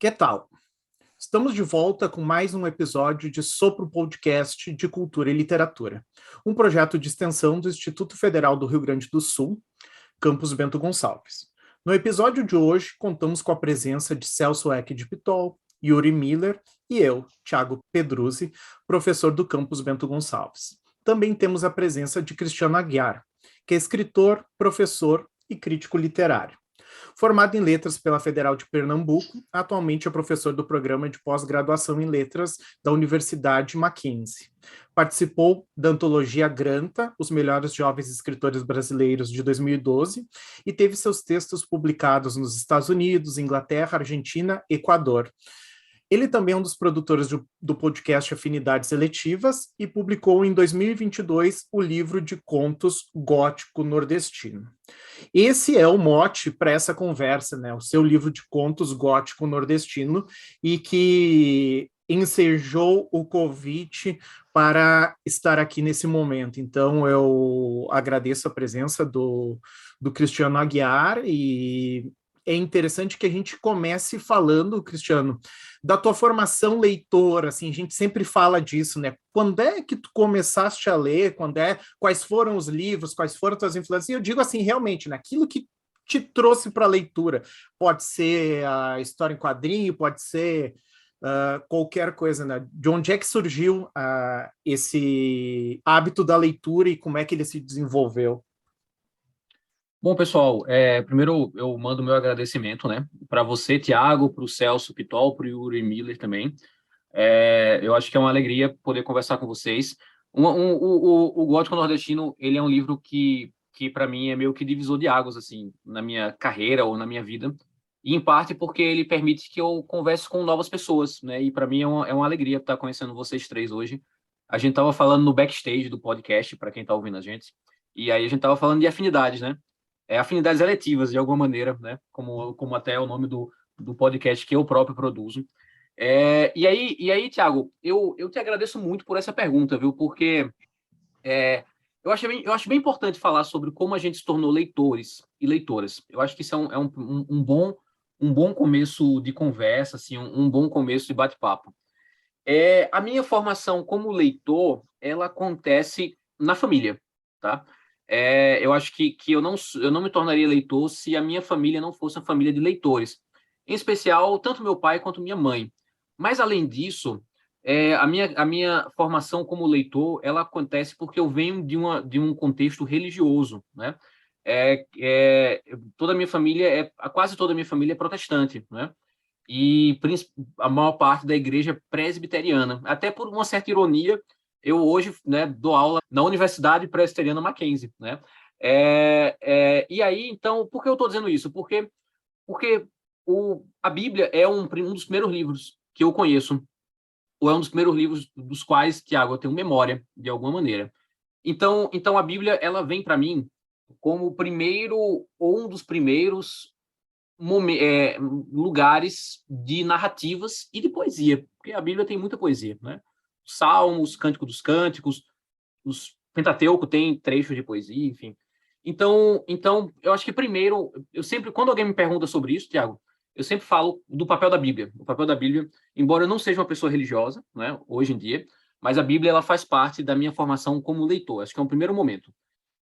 Que tal? Estamos de volta com mais um episódio de Sopro Podcast de Cultura e Literatura, um projeto de extensão do Instituto Federal do Rio Grande do Sul, Campus Bento Gonçalves. No episódio de hoje, contamos com a presença de Celso Eck de Pitol, Yuri Miller e eu, Thiago Pedruzzi, professor do Campus Bento Gonçalves. Também temos a presença de Cristiano Aguiar, que é escritor, professor e crítico literário. Formado em Letras pela Federal de Pernambuco, atualmente é professor do programa de pós-graduação em Letras da Universidade Mackenzie. Participou da antologia Granta, Os Melhores Jovens Escritores Brasileiros, de 2012, e teve seus textos publicados nos Estados Unidos, Inglaterra, Argentina e Equador. Ele também é um dos produtores do podcast Afinidades Seletivas e publicou em 2022 o livro de contos Gótico Nordestino. Esse é o mote para essa conversa, né? O seu livro de contos Gótico Nordestino, e que ensejou o convite para estar aqui nesse momento. Então, eu agradeço a presença do Cristiano Aguiar, e é interessante que a gente comece falando, Cristiano, da tua formação leitora. Assim, a gente sempre fala disso, né? Quando é que tu começaste a ler? Quais foram os livros? Quais foram as tuas influências? E eu digo assim, realmente, naquilo que te trouxe para a leitura. Pode ser a história em quadrinho, pode ser qualquer coisa, né? De onde é que surgiu esse hábito da leitura e como é que ele se desenvolveu? Bom, pessoal, primeiro eu mando meu agradecimento, né, para você, Thiago, para o Celso Pitol, para o Yuri Miller também. Eu acho que é uma alegria poder conversar com vocês. O Gótico Nordestino, ele é um livro que para mim é meio que divisor de águas, assim, na minha carreira ou na minha vida, e em parte porque ele permite que eu converse com novas pessoas, né, e para mim é uma alegria estar conhecendo vocês três hoje. A gente estava falando no backstage do podcast, para quem está ouvindo a gente, e aí a gente estava falando de afinidades, né? Afinidades eletivas, de alguma maneira, né? Como até é o nome do podcast que eu próprio produzo. E aí, Thiago, eu te agradeço muito por essa pergunta, viu? Porque eu acho bem importante falar sobre como a gente se tornou leitores e leitoras. Eu acho que isso um bom começo de conversa, assim, um bom começo de bate-papo. A minha formação como leitor, ela acontece na família, tá? Eu acho que eu não me tornaria leitor se a minha família não fosse uma família de leitores. Em especial, tanto meu pai quanto minha mãe. Mas, além disso, a minha formação como leitor, ela acontece porque eu venho de um contexto religioso, né? Toda a minha família, quase toda a minha família é protestante, né? E a maior parte da igreja presbiteriana. Até por uma certa ironia, eu hoje, né, dou aula na Universidade Presbiteriana Mackenzie, né? E aí, então, por que eu estou dizendo isso? Porque a Bíblia é um dos primeiros livros que eu conheço, ou é um dos primeiros livros dos quais, Tiago, eu tenho memória, de alguma maneira. Então a Bíblia, ela vem para mim como o primeiro, ou um dos primeiros lugares de narrativas e de poesia, porque a Bíblia tem muita poesia, né? Salmos, Cântico dos Cânticos, os Pentateuco tem trechos de poesia, enfim. Então, eu acho que primeiro, quando alguém me pergunta sobre isso, Tiago, eu sempre falo do papel da Bíblia. O papel da Bíblia, embora eu não seja uma pessoa religiosa, né, hoje em dia, mas a Bíblia, ela faz parte da minha formação como leitor. Acho que é um primeiro momento.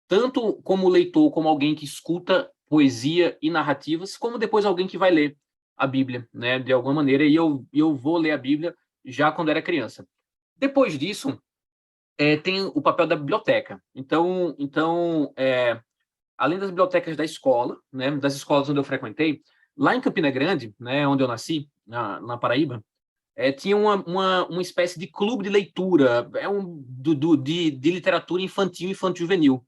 Tanto como leitor, como alguém que escuta poesia e narrativas, como depois alguém que vai ler a Bíblia, né, de alguma maneira, e eu vou ler a Bíblia já quando era criança. Depois disso, tem o papel da biblioteca. Além das bibliotecas da escola, né, das escolas onde eu frequentei, lá em Campina Grande, né, onde eu nasci, na Paraíba, tinha uma espécie de clube de leitura, de literatura infantil e infanto-juvenil,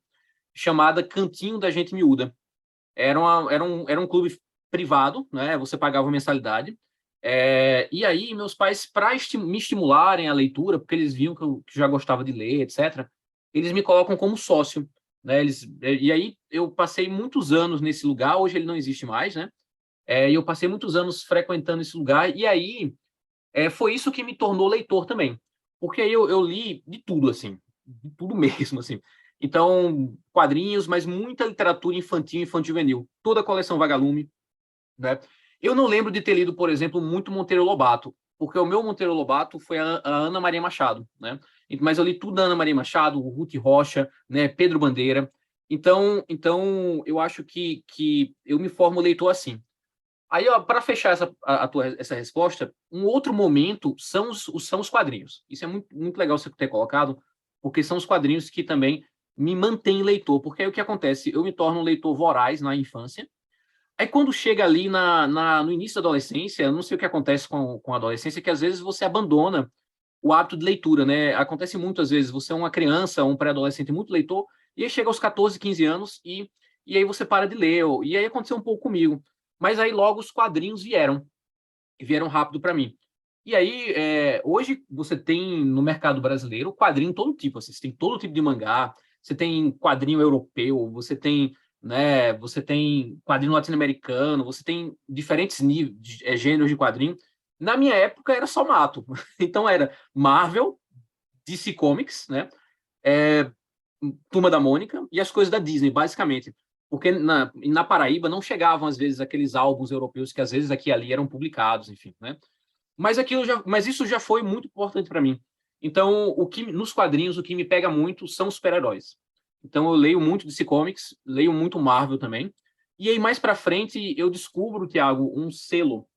chamada Cantinho da Gente Miúda. Era um clube privado, né? Você pagava uma mensalidade. E aí, meus pais, para me estimularem a leitura, porque eles viam que já gostava de ler, etc., eles me colocam como sócio, né? E aí, eu passei muitos anos nesse lugar, hoje ele não existe mais, né? E eu passei muitos anos frequentando esse lugar, e aí foi isso que me tornou leitor também. Porque aí eu li de tudo, assim, de tudo mesmo, assim. Então, quadrinhos, mas muita literatura infantil e infanto-juvenil. Toda a coleção Vagalume, né? Eu não lembro de ter lido, por exemplo, muito Monteiro Lobato, porque o meu Monteiro Lobato foi a Ana Maria Machado, né? Mas eu li tudo da Ana Maria Machado, o Ruth Rocha, né? Pedro Bandeira. Então eu acho que eu me formo leitor assim. Aí, para fechar essa resposta, um outro momento são os quadrinhos. Isso é muito, muito legal você ter colocado, porque são os quadrinhos que também me mantêm leitor. Porque aí o que acontece? Eu me torno um leitor voraz na infância. Aí, quando chega ali no início da adolescência, eu não sei o que acontece com a adolescência, que às vezes você abandona o hábito de leitura, né? Acontece muito, às vezes, você é uma criança, um pré-adolescente muito leitor, e aí chega aos 14, 15 anos e aí você para de ler. E aí aconteceu um pouco comigo. Mas aí logo os quadrinhos vieram rápido para mim. E aí, hoje você tem no mercado brasileiro quadrinho todo tipo, assim, você tem todo tipo de mangá, você tem quadrinho europeu, você tem, né, você tem quadrinho latino-americano, você tem diferentes níveis, gêneros de quadrinho. Na minha época era só mato. Então era Marvel, DC Comics, né? É, Turma da Mônica e as coisas da Disney, basicamente. Porque na Paraíba não chegavam, às vezes, aqueles álbuns europeus que, às vezes, aqui e ali eram publicados, enfim, né? Mas isso já foi muito importante para mim. Então, nos quadrinhos, o que me pega muito são os super-heróis. Então, eu leio muito DC Comics, leio muito Marvel também. E aí, mais para frente, eu descubro, Thiago, um selo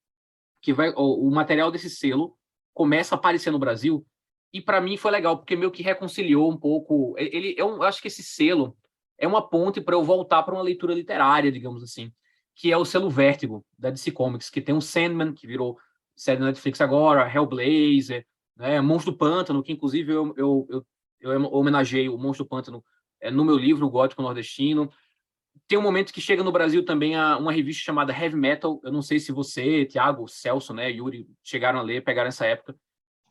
que vai, o material desse selo começa a aparecer no Brasil, e para mim foi legal, porque meio que reconciliou um pouco. Eu acho que esse selo é uma ponte para eu voltar para uma leitura literária, digamos assim, que é o selo Vértigo, da DC Comics, que tem o Sandman, que virou série da Netflix agora, Hellblazer, né, Monstro do Pântano, que inclusive eu homenageei o Monstro do Pântano no meu livro, O Gótico Nordestino. Tem um momento que chega no Brasil também uma revista chamada Heavy Metal. Eu não sei se você, Thiago, Celso, né, Yuri, chegaram a ler, pegaram essa época.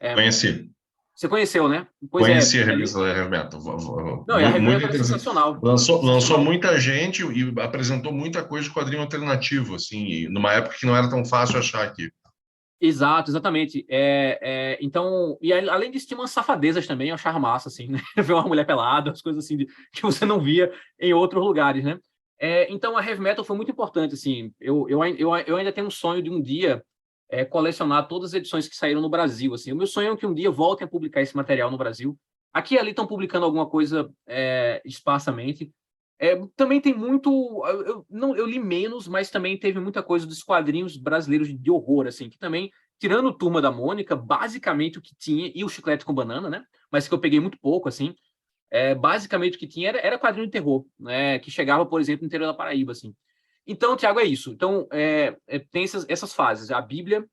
É, Conheci. você conheceu, né? Pois é. Conheci a revista da Heavy Metal. Não, e a Heavy Muito Metal é interessante. sensacional. Lançou Sensacional. muita gente e apresentou muita coisa de quadrinho alternativo, assim, e numa época que não era tão fácil achar aqui. Exato, exatamente. Então, e além disso, tinha umas safadezas também, eu achava massa, assim, né? Ver uma mulher pelada, as coisas assim que você não via em outros lugares, né? Então, a Heavy Metal foi muito importante, assim. Eu ainda tenho um sonho de um dia colecionar todas as edições que saíram no Brasil, assim. O meu sonho é que um dia voltem a publicar esse material no Brasil. Aqui e ali estão publicando alguma coisa esparsamente. Também tem muito. Eu li menos, mas também teve muita coisa dos quadrinhos brasileiros de horror, assim, que também, tirando Turma da Mônica, basicamente o que tinha, e o Chiclete com Banana, né? Mas que eu peguei muito pouco, assim. Basicamente o que tinha era quadrinho de terror, né? Que chegava, por exemplo, no interior da Paraíba, assim. Então, Tiago, é isso. Então, tem essas fases. A Bíblia,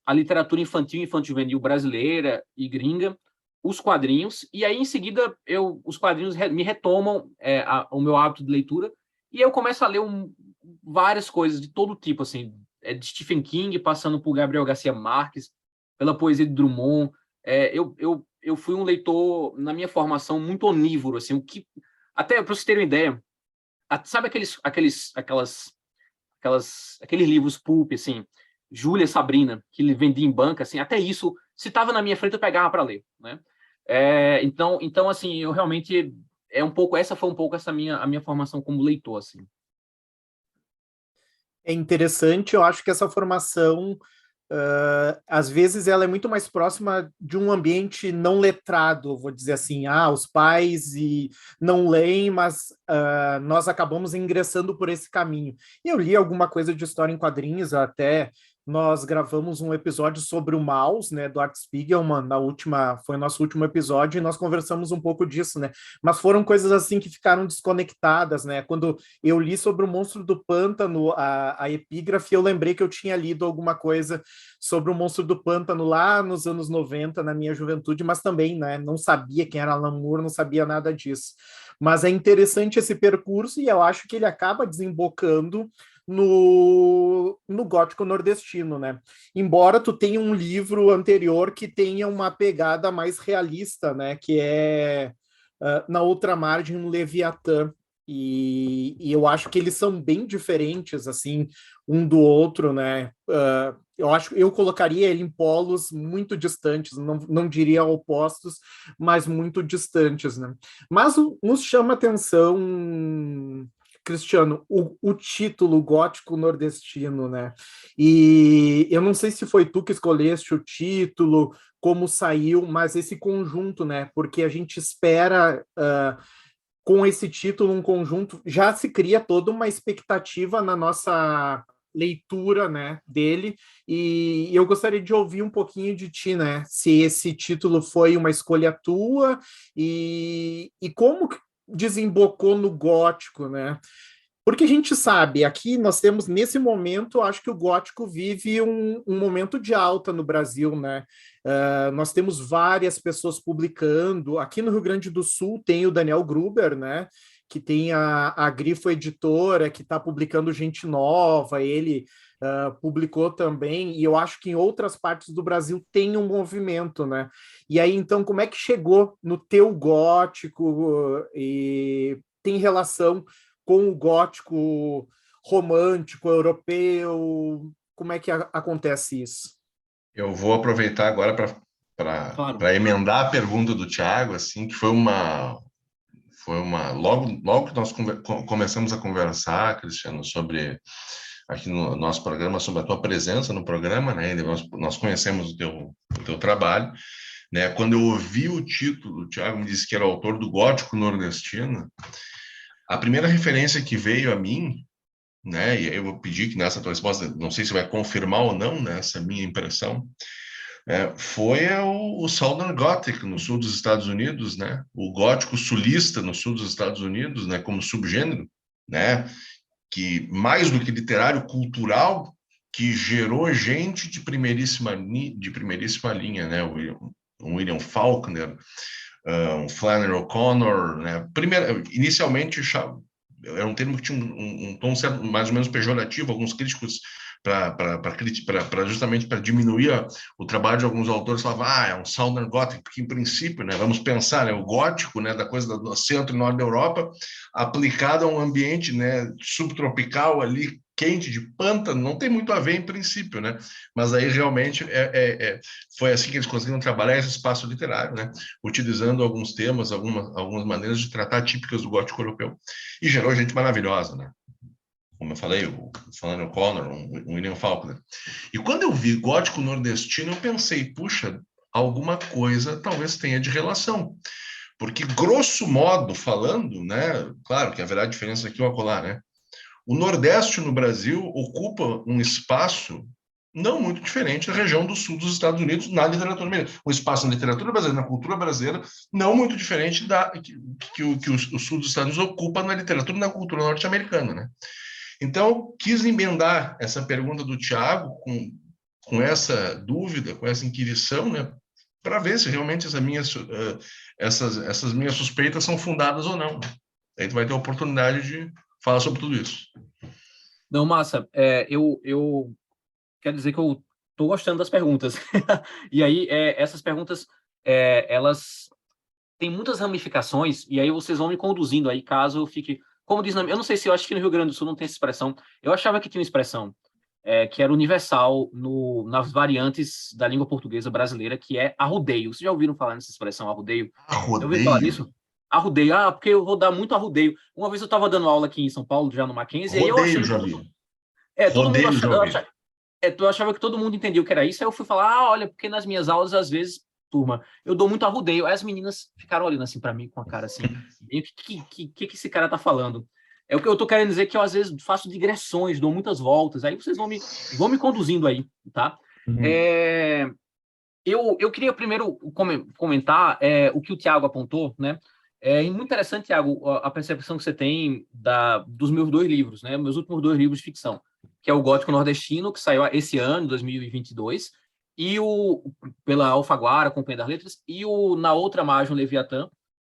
a literatura infantil e infanto-juvenil brasileira e gringa, os quadrinhos, e aí em seguida os quadrinhos me retomam o meu hábito de leitura, e eu começo a ler várias coisas de todo tipo, assim, de Stephen King, passando por Gabriel Garcia Marques, pela poesia de Drummond. Eu fui um leitor, na minha formação, muito onívoro, assim, até para vocês terem uma ideia, sabe aqueles livros pulp, assim, Júlia Sabrina, que ele vendia em banca, assim, até isso, se estava na minha frente, eu pegava para ler, né? Então, assim, eu realmente essa foi um pouco a minha formação como leitor, assim. É interessante, eu acho que essa formação, às vezes, ela é muito mais próxima de um ambiente não letrado, vou dizer assim, os pais não leem, mas nós acabamos ingressando por esse caminho. Eu li alguma coisa de história em quadrinhos, até nós gravamos um episódio sobre o Maus, né, do Art Spiegelman, foi o nosso último episódio, e nós conversamos um pouco disso, né, mas foram coisas assim que ficaram desconectadas, né, quando eu li sobre o Monstro do Pântano, a epígrafe, eu lembrei que eu tinha lido alguma coisa sobre o Monstro do Pântano lá nos anos 90, na minha juventude, mas também, né, não sabia quem era Alan Moore, não sabia nada disso. Mas é interessante esse percurso e eu acho que ele acaba desembocando no gótico nordestino, né? Embora tu tenha um livro anterior que tenha uma pegada mais realista, né? Que é Na Outra Margem, um Leviatã. E eu acho que eles são bem diferentes, assim, um do outro, né? Eu colocaria ele em polos muito distantes, não diria opostos, mas muito distantes, né? Mas nos chama atenção Cristiano, o título gótico nordestino, né? E eu não sei se foi tu que escolheste o título, como saiu, mas esse conjunto, né? Porque a gente espera, com esse título, um conjunto, já se cria toda uma expectativa na nossa leitura, né, dele, e eu gostaria de ouvir um pouquinho de ti, né, se esse título foi uma escolha tua e como desembocou no gótico, né? Porque a gente sabe, aqui nós temos, nesse momento, acho que o gótico vive um momento de alta no Brasil, né? Nós temos várias pessoas publicando. Aqui no Rio Grande do Sul tem o Daniel Gruber, né? Que tem a Grifo Editora, que está publicando gente nova, ele publicou também, e eu acho que em outras partes do Brasil tem um movimento, né? E aí, então, como é que chegou no teu gótico e tem relação com o gótico romântico, europeu? Como é que acontece isso? Eu vou aproveitar agora Claro. para emendar a pergunta do Tiago, assim, que foi uma logo que nós começamos a conversar, Cristiano, sobre aqui no nosso programa, sobre a tua presença no programa, né? Nós conhecemos o teu trabalho, né? Quando eu ouvi o título, o Tiago me disse que era o autor do Gótico Nordestino. A primeira referência que veio a mim, né? E aí eu vou pedir que nessa tua resposta, não sei se vai confirmar ou não, né, essa minha impressão, foi o Southern Gothic no sul dos Estados Unidos, né? O gótico sulista no sul dos Estados Unidos, né? Como subgênero, né? Que mais do que literário, cultural, que gerou gente de primeiríssima linha, né? O William Faulkner, um Flannery O'Connor, né? Inicialmente era um termo que tinha um tom certo, mais ou menos pejorativo. Alguns críticos, justamente para diminuir o trabalho de alguns autores, falavam, é um Southern Gothic, porque em princípio, né, vamos pensar, né, o gótico, né, da coisa do centro e norte da Europa, aplicado a um ambiente, né, subtropical ali, quente, de pântano, não tem muito a ver em princípio, né? Mas aí realmente foi assim que eles conseguiram trabalhar esse espaço literário, né? Utilizando alguns temas, algumas maneiras de tratar típicas do gótico europeu. E gerou gente maravilhosa, né? Como eu falei, o Flannery O'Connor, o William Faulkner. E quando eu vi gótico nordestino, eu pensei, puxa, alguma coisa talvez tenha de relação. Porque, grosso modo falando, né? Claro que haverá diferença aqui ou acolá, né? O Nordeste no Brasil ocupa um espaço não muito diferente da região do sul dos Estados Unidos na literatura brasileira. Um espaço na literatura brasileira, na cultura brasileira, não muito diferente que o sul dos Estados Unidos ocupa na literatura e na cultura norte-americana, né? Então, quis emendar essa pergunta do Tiago com essa dúvida, com essa inquirição, né? Para ver se realmente essas minhas suspeitas são fundadas ou não. Aí tu vai ter a oportunidade de falar sobre tudo isso. Não, massa. Eu quero dizer que eu estou gostando das perguntas. E aí, essas perguntas, elas têm muitas ramificações, e aí vocês vão me conduzindo aí, caso eu fique... Como diz, eu não sei se eu acho que no Rio Grande do Sul não tem essa expressão. Eu achava que tinha uma expressão que era universal nas variantes da língua portuguesa brasileira, que é arrudeio. Vocês já ouviram falar nessa expressão, arrudeio? Já ouviram falar disso? Arrudeio. Porque eu vou dar muito arrudeio. Uma vez eu estava dando aula aqui em São Paulo, já no Mackenzie, e aí eu Rodeio, achei já que... vi. todo mundo Rodeio, já ouvi. eu achava que todo mundo entendia o que era isso, aí eu fui falar, olha, porque nas minhas aulas, às vezes, turma, eu dou muito arrudeio. Aí as meninas ficaram olhando assim para mim com a cara assim, e o que esse cara tá falando? É o que eu tô querendo dizer, que eu às vezes faço digressões, dou muitas voltas, aí vocês vão me conduzindo aí, tá? Uhum. Eu queria primeiro comentar o que o Tiago apontou, né? É muito interessante, Tiago, a percepção que você tem dos meus 2 livros, né? Meus últimos 2 livros de ficção, que é o Gótico Nordestino, que saiu esse ano, 2022, e pela Alfaguara, Companhia das Letras, e Na Outra Margem, Leviatã,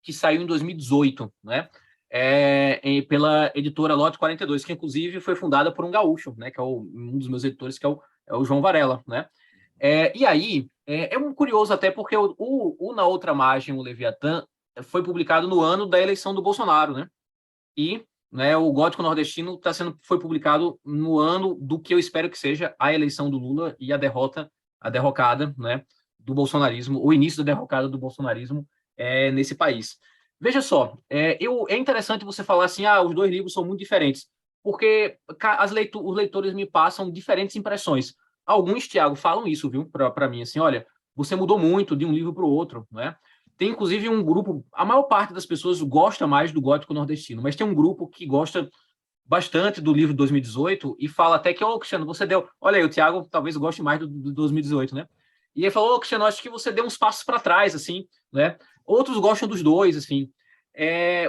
que saiu em 2018, né? Pela editora Lote 42, que inclusive foi fundada por um gaúcho, né? Que é um dos meus editores, que é o João Varela, né? E aí, um curioso até porque Na Outra Margem, o Leviatã, foi publicado no ano da eleição do Bolsonaro, né? E, né, o Gótico Nordestino foi publicado no ano do que eu espero que seja a eleição do Lula e a derrocada, né, do bolsonarismo, o início da derrocada do bolsonarismo nesse país. Veja só, é interessante você falar assim, os dois livros são muito diferentes, porque os leitores me passam diferentes impressões. Alguns, Thiago, falam isso, viu, para mim, assim, olha, você mudou muito de um livro para o outro, né? Tem, inclusive, um grupo, a maior parte das pessoas gosta mais do gótico nordestino, mas tem um grupo que gosta bastante do livro de 2018 e fala até que, Cristiano, você deu... Olha aí, o Thiago talvez goste mais do 2018, né? E ele falou, Cristiano, acho que você deu uns passos para trás, assim, né? Outros gostam dos dois, assim.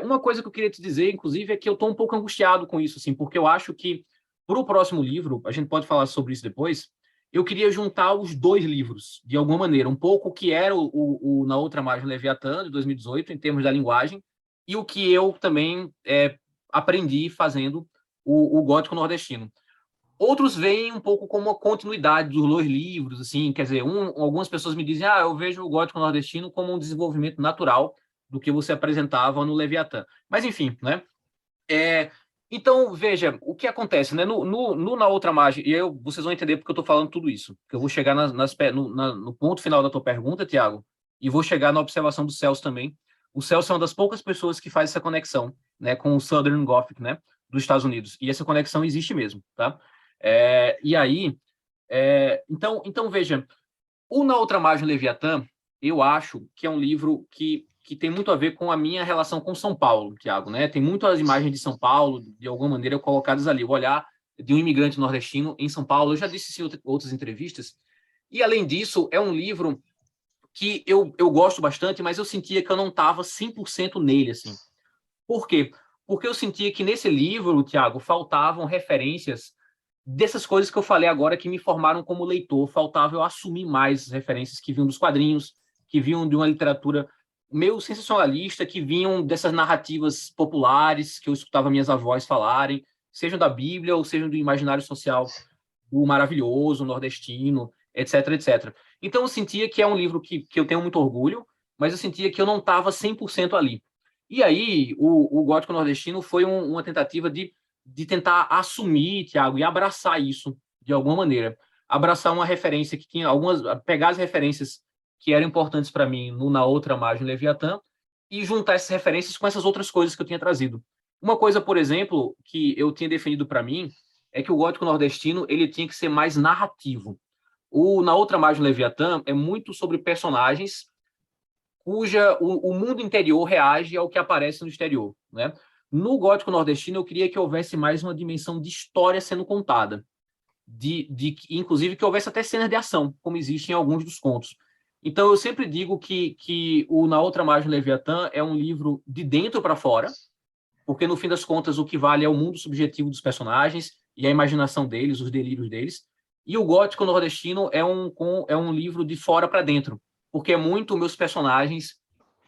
Uma coisa que eu queria te dizer, inclusive, é que eu estou um pouco angustiado com isso, assim, porque eu acho que, para o próximo livro, a gente pode falar sobre isso depois, eu queria juntar os dois livros, de alguma maneira, um pouco o que era o Na Outra Margem Leviatã, de 2018, em termos da linguagem, e o que eu também aprendi fazendo o gótico nordestino. Outros veem um pouco como uma continuidade dos dois livros, assim, quer dizer, algumas pessoas me dizem, eu vejo o gótico nordestino como um desenvolvimento natural do que você apresentava no Leviatã. Mas, enfim, né? Então, veja, o que acontece, né? Na outra margem, e vocês vão entender porque eu estou falando tudo isso, que eu vou chegar no ponto final da tua pergunta, Tiago, e vou chegar na observação do Celso também. O Celso é uma das poucas pessoas que faz essa conexão, né, com o Southern Gothic, né, dos Estados Unidos, e essa conexão existe mesmo, tá? E aí, então, veja, o Na Outra Margem Leviatã, eu acho que é um livro que tem muito a ver com a minha relação com São Paulo, Tiago, né? Tem muitas imagens de São Paulo, de alguma maneira, colocadas ali. O olhar de um imigrante nordestino em São Paulo. Eu já disse isso em outras entrevistas. E, além disso, é um livro que eu gosto bastante, mas eu sentia que eu não estava 100% nele, assim. Por quê? Porque eu sentia que nesse livro, Tiago, faltavam referências dessas coisas que eu falei agora que me formaram como leitor. Faltava eu assumir mais as referências que vinham dos quadrinhos, que vinham de uma literatura meio sensacionalista, que vinham dessas narrativas populares que eu escutava minhas avós falarem, sejam da Bíblia ou sejam do imaginário social, o maravilhoso, o nordestino, etc, etc. Então eu sentia que é um livro que eu tenho muito orgulho, mas eu sentia que eu não estava 100% ali. E aí o Gótico Nordestino foi uma tentativa de tentar assumir, Tiago, e abraçar isso de alguma maneira. Abraçar uma referência que tinha pegar as referências que eram importantes para mim Na Outra Margem Leviatã e juntar essas referências com essas outras coisas que eu tinha trazido. Uma coisa, por exemplo, que eu tinha definido para mim é que o gótico nordestino ele tinha que ser mais narrativo. Na Outra Margem Leviatã é muito sobre personagens cuja o mundo interior reage ao que aparece no exterior, né? No gótico nordestino eu queria que houvesse mais uma dimensão de história sendo contada, inclusive que houvesse até cenas de ação, como existe em alguns dos contos. Então eu sempre digo que o Na Outra Margem Leviatã é um livro de dentro para fora, porque no fim das contas o que vale é o mundo subjetivo dos personagens e a imaginação deles, os delírios deles. E o Gótico Nordestino é um livro de fora para dentro, porque é muito meus personagens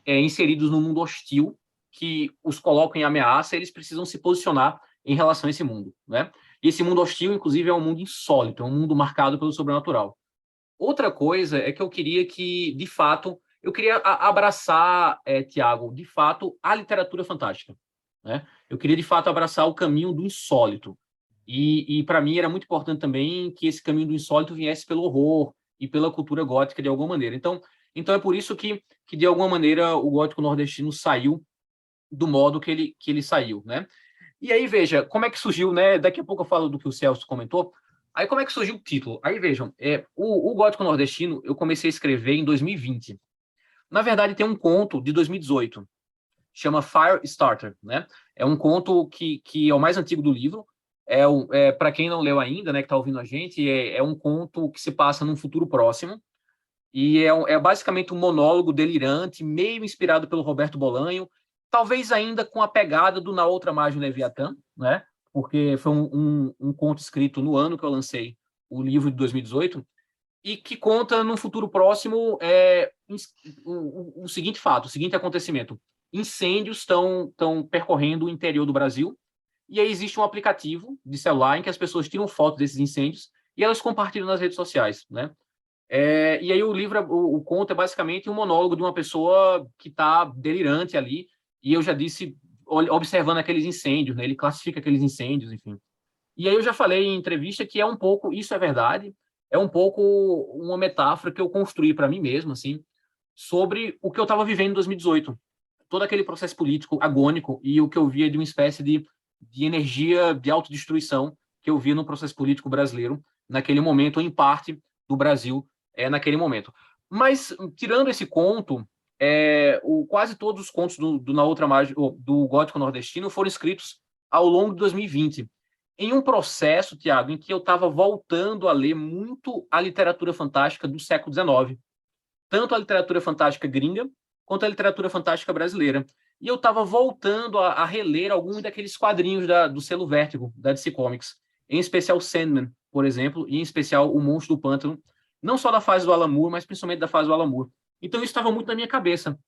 inseridos num mundo hostil que os colocam em ameaça, eles precisam se posicionar em relação a esse mundo, né? E esse mundo hostil, inclusive, é um mundo insólito, é um mundo marcado pelo sobrenatural. Outra coisa é que eu queria que, de fato, eu queria abraçar, Tiago, de fato, a literatura fantástica, né? Eu queria, de fato, abraçar o caminho do insólito. E para mim, era muito importante também que esse caminho do insólito viesse pelo horror e pela cultura gótica, de alguma maneira. Então é por isso que de alguma maneira, o gótico nordestino saiu do modo que ele saiu, né? E aí, veja, como é que surgiu, né? Daqui a pouco eu falo do que o Celso comentou. Aí, como é que surgiu o título? Aí, vejam, o gótico nordestino eu comecei a escrever em 2020. Na verdade, tem um conto de 2018, chama Fire Starter, né? É um conto que é o mais antigo do livro. Para quem não leu ainda, né, que está ouvindo a gente, é um conto que se passa num futuro próximo. E é basicamente um monólogo delirante, meio inspirado pelo Roberto Bolanho, talvez ainda com a pegada do Na Outra Margem Leviatã, né? Porque foi um conto escrito no ano que eu lancei o livro de 2018, e que conta, num futuro próximo, o seguinte fato, o seguinte acontecimento. Incêndios estão percorrendo o interior do Brasil, e aí existe um aplicativo de celular em que as pessoas tiram fotos desses incêndios e elas compartilham nas redes sociais, né? E aí o conto é basicamente um monólogo de uma pessoa que está delirante ali, e eu já disse, observando aqueles incêndios, né? Ele classifica aqueles incêndios, enfim. E aí eu já falei em entrevista que é um pouco, isso é verdade, é um pouco uma metáfora que eu construí para mim mesmo, assim, sobre o que eu estava vivendo em 2018. todo aquele processo político agônico e o que eu via de uma espécie de energia de autodestruição que eu via no processo político brasileiro naquele momento, ou em parte do Brasil naquele momento. Mas, tirando esse conto, quase todos os contos Na Outra Margem, do Gótico Nordestino foram escritos ao longo de 2020, em um processo, Tiago, em que eu estava voltando a ler muito a literatura fantástica do século XIX, tanto a literatura fantástica gringa quanto a literatura fantástica brasileira. E eu estava voltando a reler alguns daqueles quadrinhos do selo Vértigo, da DC Comics, em especial Sandman, por exemplo, e em especial O Monstro do Pântano, não só da fase do Alan Moore, mas principalmente da fase do Alan Moore. Então isso estava muito na minha cabeça.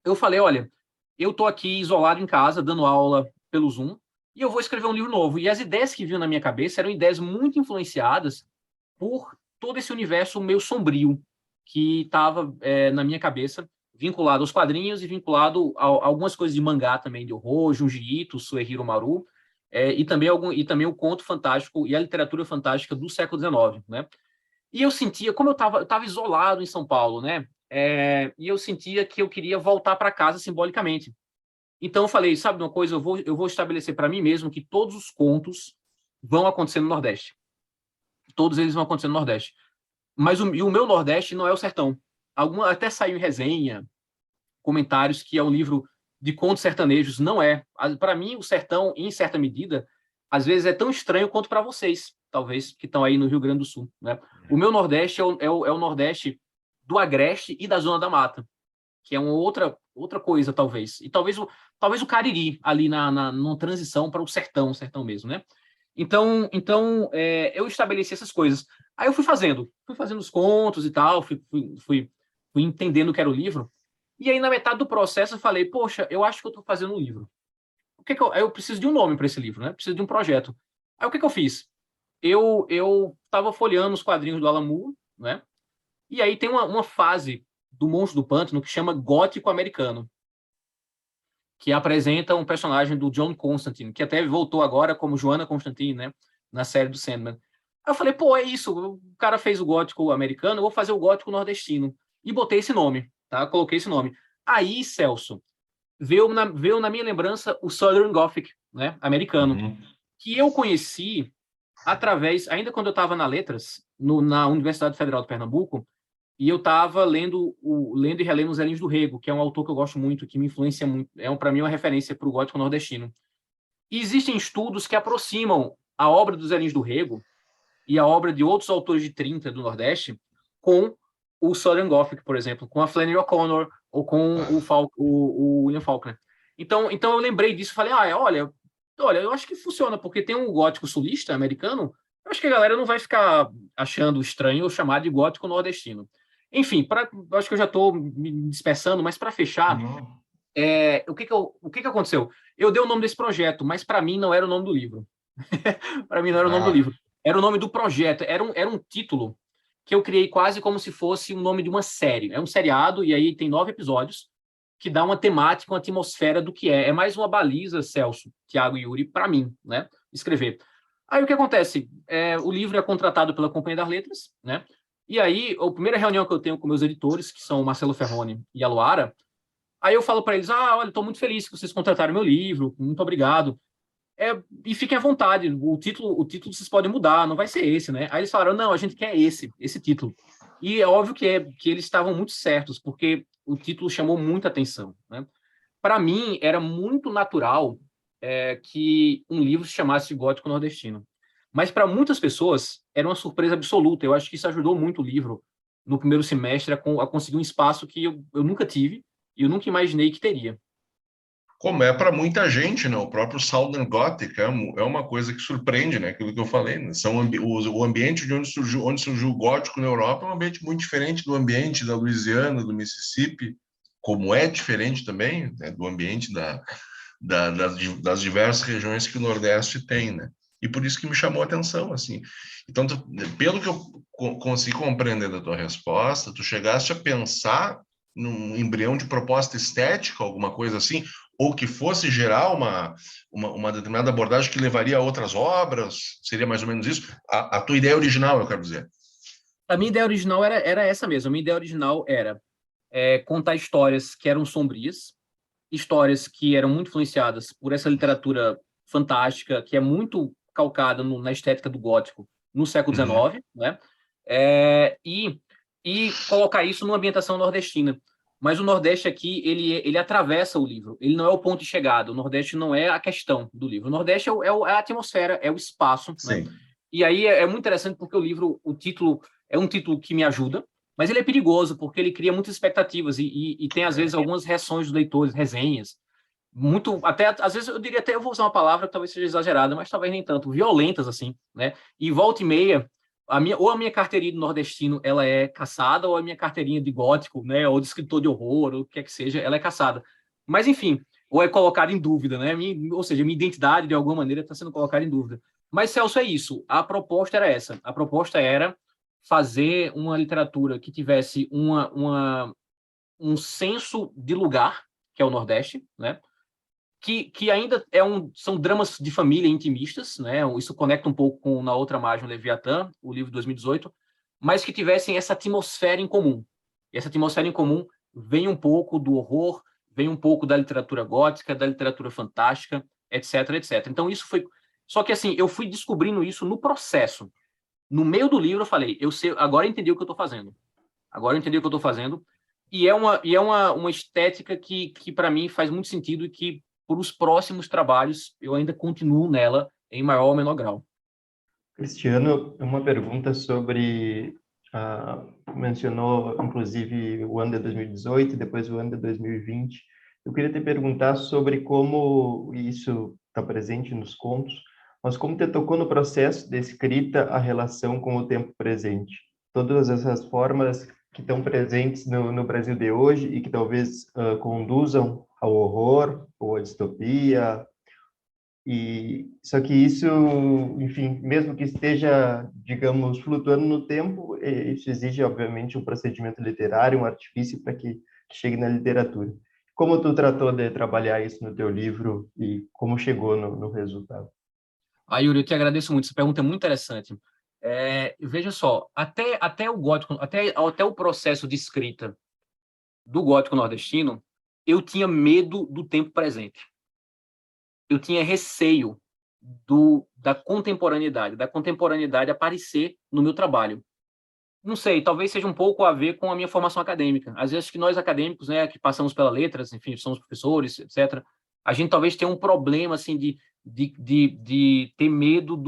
Eu falei, olha, eu estou aqui isolado em casa, dando aula pelo Zoom, e eu vou escrever um livro novo. E as ideias que vinham na minha cabeça eram ideias muito influenciadas por todo esse universo meio sombrio que estava na minha cabeça, vinculado aos quadrinhos e vinculado a algumas coisas de mangá também, de horror, Junji Ito, Suehiro Maru, e também o conto fantástico e a literatura fantástica do século XIX, né? E eu sentia, como eu estava isolado em São Paulo, né? E eu sentia que eu queria voltar para casa simbolicamente. Então eu falei, sabe uma coisa, eu vou estabelecer para mim mesmo que todos os contos vão acontecer no Nordeste. Todos eles vão acontecer no Nordeste. Mas o meu Nordeste não é o sertão. Até saiu em resenha, comentários que é um livro de contos sertanejos. Não é. Para mim, o sertão, em certa medida, às vezes é tão estranho quanto para vocês, talvez, que estão aí no Rio Grande do Sul, né? O meu Nordeste é o Nordeste do Agreste e da Zona da Mata, que é uma outra coisa, talvez. E talvez o Cariri, ali numa transição para o sertão mesmo, né? Então eu estabeleci essas coisas. Aí eu fui fazendo os contos e tal, fui entendendo o que era o livro. E aí, na metade do processo, eu falei, poxa, eu acho que eu estou fazendo um livro. Eu preciso de um nome para esse livro, né? Preciso de um projeto. Aí o que eu fiz? Eu estava folheando os quadrinhos do Alan Moore, né? E aí tem uma fase do Monstro do Pântano que chama Gótico Americano, que apresenta um personagem do John Constantine, que até voltou agora como Joanna Constantine, né? Na série do Sandman. Aí eu falei, pô, é isso, o cara fez o gótico americano, eu vou fazer o gótico nordestino. E botei esse nome, tá? Coloquei esse nome. Aí, Celso, veio na minha lembrança o Southern Gothic, né? Americano, que eu conheci através, ainda quando eu estava na Letras, na Universidade Federal de Pernambuco, e eu estava lendo e relendo Os Elinhos do Rego, que é um autor que eu gosto muito, que me influencia muito, para mim uma referência para o gótico nordestino. E existem estudos que aproximam a obra dos Elinhos do Rego e a obra de outros autores de 30 do Nordeste com o Southern Gothic, por exemplo, com a Flannery O'Connor ou com o William Faulkner. Então eu lembrei disso e falei, olha, eu acho que funciona, porque tem um gótico sulista americano, eu acho que a galera não vai ficar achando estranho eu chamar de gótico nordestino. Enfim, acho que eu já estou me dispersando, mas para fechar, o que aconteceu? Eu dei o nome desse projeto, mas para mim não era o nome do livro. Para mim não era o nome do livro. Era o nome do projeto. Era um título que eu criei quase como se fosse o nome de uma série. É um seriado, e aí tem 9 episódios, que dá uma temática, uma atmosfera do que é. É mais uma baliza, Celso, Tiago e Yuri, para mim, né? Escrever. Aí o que acontece? O livro é contratado pela Companhia das Letras, né? E aí, a primeira reunião que eu tenho com meus editores, que são o Marcelo Ferroni e a Luara, aí eu falo para eles, olha, estou muito feliz que vocês contrataram meu livro, muito obrigado. E fiquem à vontade, o título vocês podem mudar, não vai ser esse, né? Aí eles falaram, não, a gente quer esse título. E é óbvio que eles estavam muito certos, porque o título chamou muita atenção, né? Para mim, era muito natural que um livro se chamasse de Gótico Nordestino. Mas para muitas pessoas, era uma surpresa absoluta. Eu acho que isso ajudou muito o livro, no primeiro semestre, a conseguir um espaço que eu nunca tive e eu nunca imaginei que teria. Como é para muita gente, né? O próprio Southern Gothic é uma coisa que surpreende, né? Aquilo que eu falei, né? O ambiente de onde surgiu o gótico na Europa é um ambiente muito diferente do ambiente da Louisiana, do Mississippi, como é diferente também, né, do ambiente das diversas regiões que o Nordeste tem, né? E por isso que me chamou a atenção, assim. Então, pelo que eu consegui compreender da tua resposta, tu chegaste a pensar num embrião de proposta estética, alguma coisa assim, ou que fosse gerar uma determinada abordagem que levaria a outras obras? Seria mais ou menos isso? A tua ideia original, eu quero dizer. A minha ideia original era essa mesmo. A minha ideia original era contar histórias que eram sombrias histórias que eram muito influenciadas por essa literatura fantástica, que é muito calcada na estética do gótico no século XIX, né? E colocar isso numa ambientação nordestina. Mas o Nordeste aqui, ele atravessa o livro, ele não é o ponto de chegada, o Nordeste não é a questão do livro, o Nordeste é a atmosfera, é o espaço, né? E aí é muito interessante porque o livro, o título, é um título que me ajuda, mas ele é perigoso porque ele cria muitas expectativas e tem, às vezes, algumas reações dos leitores, resenhas, muito, até, às vezes, eu diria até, eu vou usar uma palavra que talvez seja exagerada, mas talvez nem tanto, violentas, assim, né? E volta e meia, ou a minha carteirinha de nordestino, ela é caçada, ou a minha carteirinha de gótico, né, ou de escritor de horror, ou o que é que seja, ela é caçada. Mas, enfim, ou é colocada em dúvida, né? Ou seja, minha identidade, de alguma maneira, está sendo colocada em dúvida. Mas, Celso, é isso. A proposta era essa. A proposta era fazer uma literatura que tivesse um senso de lugar, que é o Nordeste, né? Que ainda são dramas de família intimistas, né? Isso conecta um pouco com Na Outra Margem, Leviatã, o livro de 2018, mas que tivessem essa atmosfera em comum. E essa atmosfera em comum vem um pouco do horror, vem um pouco da literatura gótica, da literatura fantástica, etc, etc. Então isso foi... Só que assim, eu fui descobrindo isso no processo. No meio do livro eu falei, eu sei, agora eu entendi o que eu estou fazendo. Agora eu entendi o que eu estou fazendo. E é uma estética que para mim faz muito sentido e que por os próximos trabalhos, eu ainda continuo nela em maior ou menor grau. Cristiano, uma pergunta sobre... mencionou, inclusive, o ano de 2018 e depois o ano de 2020. Eu queria te perguntar sobre como isso está presente nos contos, mas como te tocou no processo de escrita a relação com o tempo presente. Todas essas formas que estão presentes no Brasil de hoje e que talvez conduzam ao horror ou à distopia. E só que isso, enfim, mesmo que esteja, digamos, flutuando no tempo, isso exige, obviamente, um procedimento literário, um artifício para que chegue na literatura. Como tu tratou de trabalhar isso no teu livro e como chegou no resultado? Yuri, eu te agradeço muito. Essa pergunta é muito interessante. Veja só, até o gótico, até o processo de escrita do gótico nordestino, eu tinha medo do tempo presente. Eu tinha receio da contemporaneidade aparecer no meu trabalho. Não sei, talvez seja um pouco a ver com a minha formação acadêmica. Às vezes que nós acadêmicos, né, que passamos pelas letras, enfim, somos professores, etc., a gente talvez tenha um problema assim de ter medo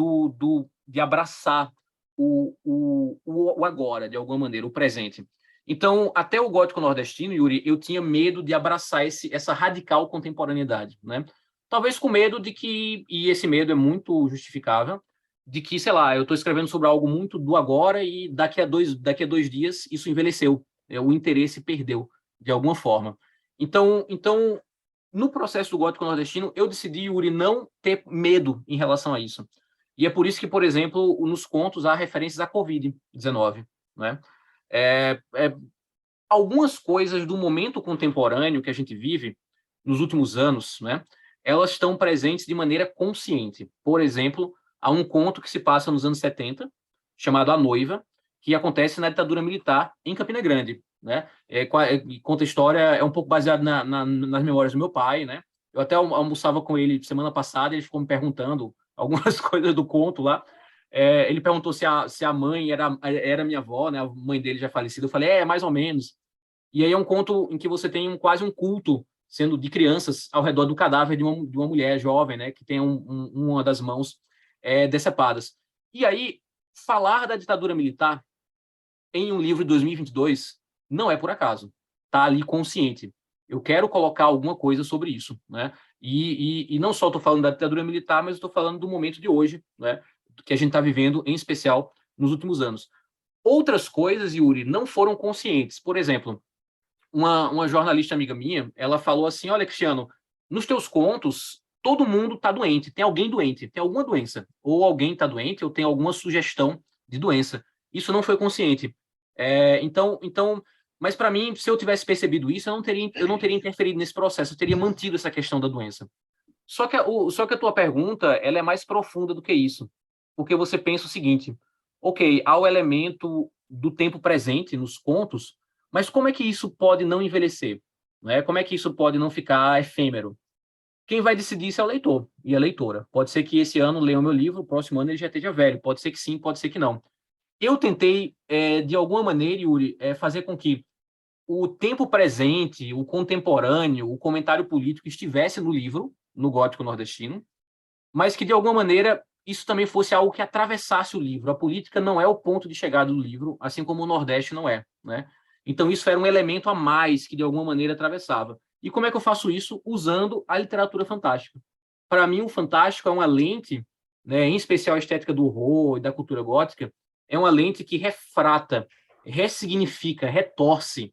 de abraçar o agora, de alguma maneira, o presente. Então, até o gótico nordestino, Yuri, eu tinha medo de abraçar essa radical contemporaneidade, né? Talvez com medo de que, e esse medo é muito justificável, de que, sei lá, eu estou escrevendo sobre algo muito do agora e daqui a dois dias isso envelheceu, o interesse perdeu, de alguma forma. Então, no processo do gótico nordestino, eu decidi, Yuri, não ter medo em relação a isso. E é por isso que, por exemplo, nos contos há referências à Covid-19, né? Algumas coisas do momento contemporâneo que a gente vive nos últimos anos, né? Elas estão presentes de maneira consciente. Por exemplo, há um conto que se passa nos anos 70, chamado A Noiva, que acontece na ditadura militar em Campina Grande, né? Conta a história, é um pouco baseado nas memórias do meu pai, né? Eu até almoçava com ele semana passada, ele ficou me perguntando algumas coisas do conto lá. Ele perguntou se a mãe era minha avó, né? A mãe dele já falecida. Eu falei, mais ou menos. E aí é um conto em que você tem quase um culto sendo de crianças ao redor do cadáver de uma mulher jovem, né? Que tem uma das mãos decepadas. E aí, falar da ditadura militar em um livro de 2022 não é por acaso. Está ali consciente. Eu quero colocar alguma coisa sobre isso, né? E não só estou falando da ditadura militar, mas estou falando do momento de hoje, né? Que a gente está vivendo, em especial, nos últimos anos. Outras coisas, Yuri, não foram conscientes. Por exemplo, uma jornalista amiga minha, ela falou assim, olha, Cristiano, nos teus contos, todo mundo está doente, tem alguém doente, tem alguma doença. Ou alguém está doente, ou tem alguma sugestão de doença. Isso não foi consciente. Então, mas para mim, se eu tivesse percebido isso, eu não teria interferido nesse processo, eu teria mantido essa questão da doença. Só que a tua pergunta, ela é mais profunda do que isso. Porque você pensa o seguinte, ok, há o elemento do tempo presente nos contos, mas como é que isso pode não envelhecer? Não é? Como é que isso pode não ficar efêmero? Quem vai decidir isso é o leitor e a leitora. Pode ser que esse ano leiam meu livro, o próximo ano ele já esteja velho. Pode ser que sim, pode ser que não. Eu tentei, de alguma maneira, Yuri, fazer com que o tempo presente, o contemporâneo, o comentário político estivesse no livro, no Gótico Nordestino, mas que, de alguma maneira, isso também fosse algo que atravessasse o livro. A política não é o ponto de chegada do livro, assim como o Nordeste não é, né? Então, isso era um elemento a mais que, de alguma maneira, atravessava. E como é que eu faço isso? Usando a literatura fantástica. Para mim, o fantástico é uma lente, né, em especial a estética do horror e da cultura gótica, é uma lente que refrata, ressignifica, retorce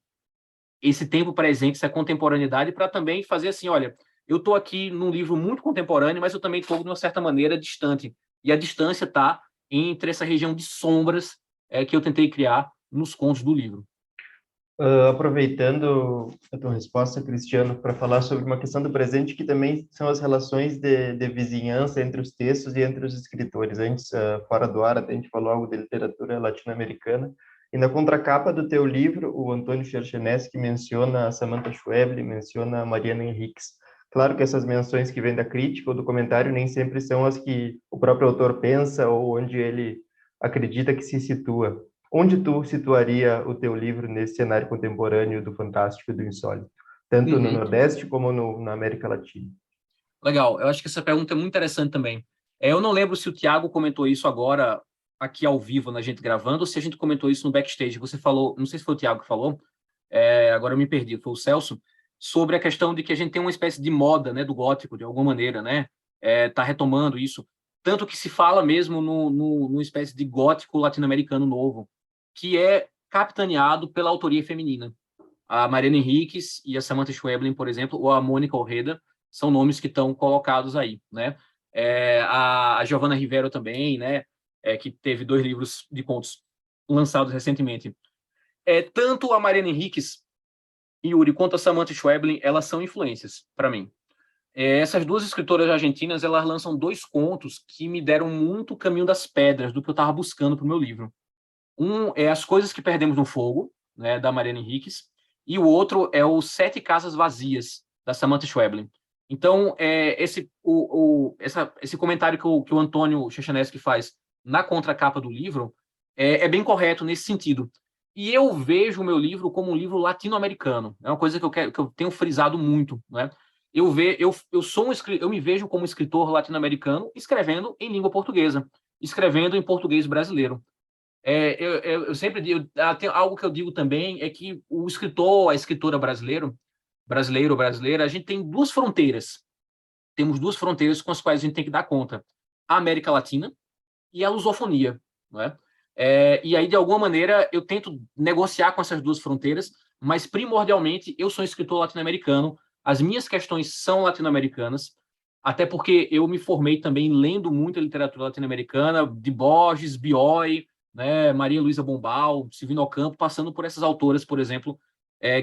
esse tempo presente, essa contemporaneidade, para também fazer assim, olha, eu estou aqui num livro muito contemporâneo, mas eu também estou, de uma certa maneira, distante. E a distância está entre essa região de sombras que eu tentei criar nos contos do livro. Aproveitando a tua resposta, Cristiano, para falar sobre uma questão do presente, que também são as relações de vizinhança entre os textos e entre os escritores. Antes, fora do ar, até a gente falou algo de literatura latino-americana. E na contracapa do teu livro, o Antônio Cherchenesky menciona a Samantha Schweblin, menciona a Mariana Henriques. Claro que essas menções que vêm da crítica ou do comentário nem sempre são as que o próprio autor pensa ou onde ele acredita que se situa. Onde tu situaria o teu livro nesse cenário contemporâneo do fantástico e do insólito? Tanto no Nordeste como na América Latina. Legal, eu acho que essa pergunta é muito interessante também. Eu não lembro se o Tiago comentou isso agora, aqui ao vivo, na gente gravando, ou se a gente comentou isso no backstage. Você falou, não sei se foi o Tiago que falou, agora eu me perdi, foi o Celso, sobre a questão de que a gente tem uma espécie de moda, né, do gótico, de alguma maneira, né? Tá retomando isso. Tanto que se fala mesmo numa espécie de gótico latino-americano novo, que é capitaneado pela autoria feminina. A Mariana Henriques e a Samantha Schweblin, por exemplo, ou a Mônica Orreda, são nomes que estão colocados aí, né? A Giovanna Rivero também, né? Que teve 2 livros de contos lançados recentemente. Tanto a Mariana Henriques, Yuri, quanto a Samantha Schweblin, elas são influências para mim. Essas 2 escritoras argentinas, elas lançam 2 contos que me deram muito o caminho das pedras do que eu estava buscando para o meu livro. Um é As Coisas que Perdemos no Fogo, né, da Mariana Henriques, e o outro é o 7 Casas Vazias, da Samantha Schweblin. Então, esse comentário que o Antônio Cherchenesky faz na contracapa do livro é bem correto nesse sentido. E eu vejo o meu livro como um livro latino-americano. É uma coisa que eu tenho frisado muito, né? Eu me vejo como escritor latino-americano escrevendo em língua portuguesa, escrevendo em português brasileiro. Eu sempre digo, tem algo que eu digo também, é que o escritor, a escritora brasileiro ou brasileira, a gente tem 2 fronteiras. Temos 2 fronteiras com as quais a gente tem que dar conta. A América Latina e a lusofonia. Não é? E aí, de alguma maneira, eu tento negociar com essas 2 fronteiras, mas, primordialmente, eu sou um escritor latino-americano, as minhas questões são latino-americanas, até porque eu me formei também lendo muita literatura latino-americana, de Borges, Bioy, né, Maria Luísa Bombal, Silvino Ocampo, passando por essas autoras, por exemplo,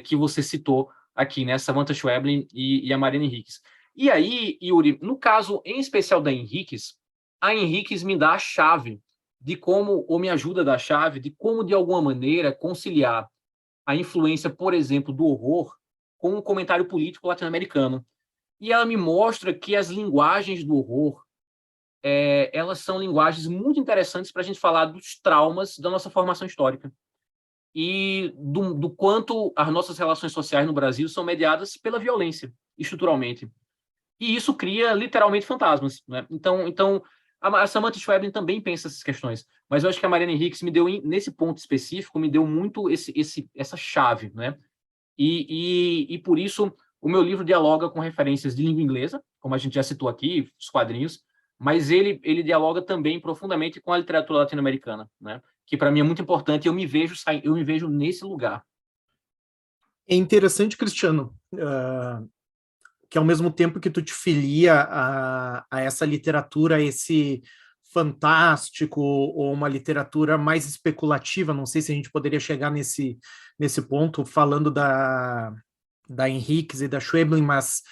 que você citou aqui, né, Samantha Schweblin e a Mariana Henriques. E aí, Yuri, no caso em especial da Henriques, a Henriques me dá a chave de como, ou me ajuda a dar a chave de como, de alguma maneira, conciliar a influência, por exemplo, do horror com um comentário político latino-americano. E ela me mostra que as linguagens do horror elas são linguagens muito interessantes para a gente falar dos traumas da nossa formação histórica e do quanto as nossas relações sociais no Brasil são mediadas pela violência, estruturalmente. E isso cria, literalmente, fantasmas. Né? Então a Samantha Schweblin também pensa essas questões, mas eu acho que a Mariana Henriques me deu, nesse ponto específico, me deu muito essa chave. Né? E por isso, o meu livro dialoga com referências de língua inglesa, como a gente já citou aqui, os quadrinhos, mas ele dialoga também profundamente com a literatura latino-americana, né? Que para mim é muito importante, eu me vejo nesse lugar. É interessante, Cristiano, que ao mesmo tempo que tu te filia a essa literatura, a esse fantástico, ou uma literatura mais especulativa, não sei se a gente poderia chegar nesse ponto, falando da Henriques e da Schweblin, mas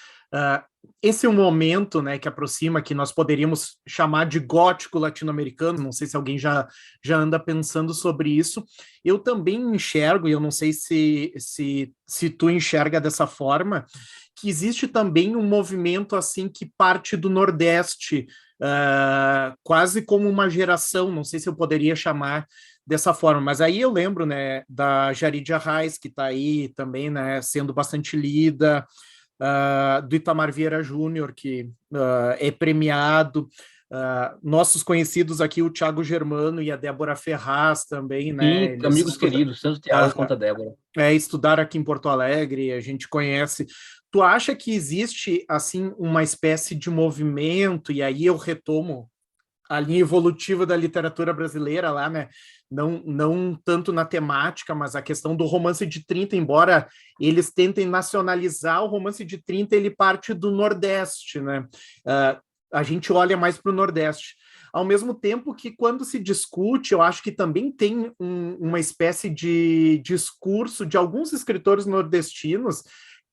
esse é um momento, né, que aproxima, que nós poderíamos chamar de gótico latino-americano, não sei se alguém já anda pensando sobre isso. Eu também enxergo, e eu não sei se tu enxerga dessa forma, que existe também um movimento assim que parte do Nordeste, quase como uma geração, não sei se eu poderia chamar dessa forma, mas aí eu lembro, né, da Jaridia Reis, que está aí também, né, sendo bastante lida, do Itamar Vieira Júnior, que é premiado, nossos conhecidos aqui, o Thiago Germano e a Débora Ferraz também, né? Sim, amigos queridos, tanto o Thiago quanto a Débora. Estudaram aqui em Porto Alegre, a gente conhece. Tu acha que existe, assim, uma espécie de movimento, e aí eu retomo a linha evolutiva da literatura brasileira lá, né? Não tanto na temática, mas a questão do romance de 30, embora eles tentem nacionalizar, o romance de 30 ele parte do Nordeste, né? A gente olha mais para o Nordeste. Ao mesmo tempo que, quando se discute, eu acho que também tem uma espécie de discurso de alguns escritores nordestinos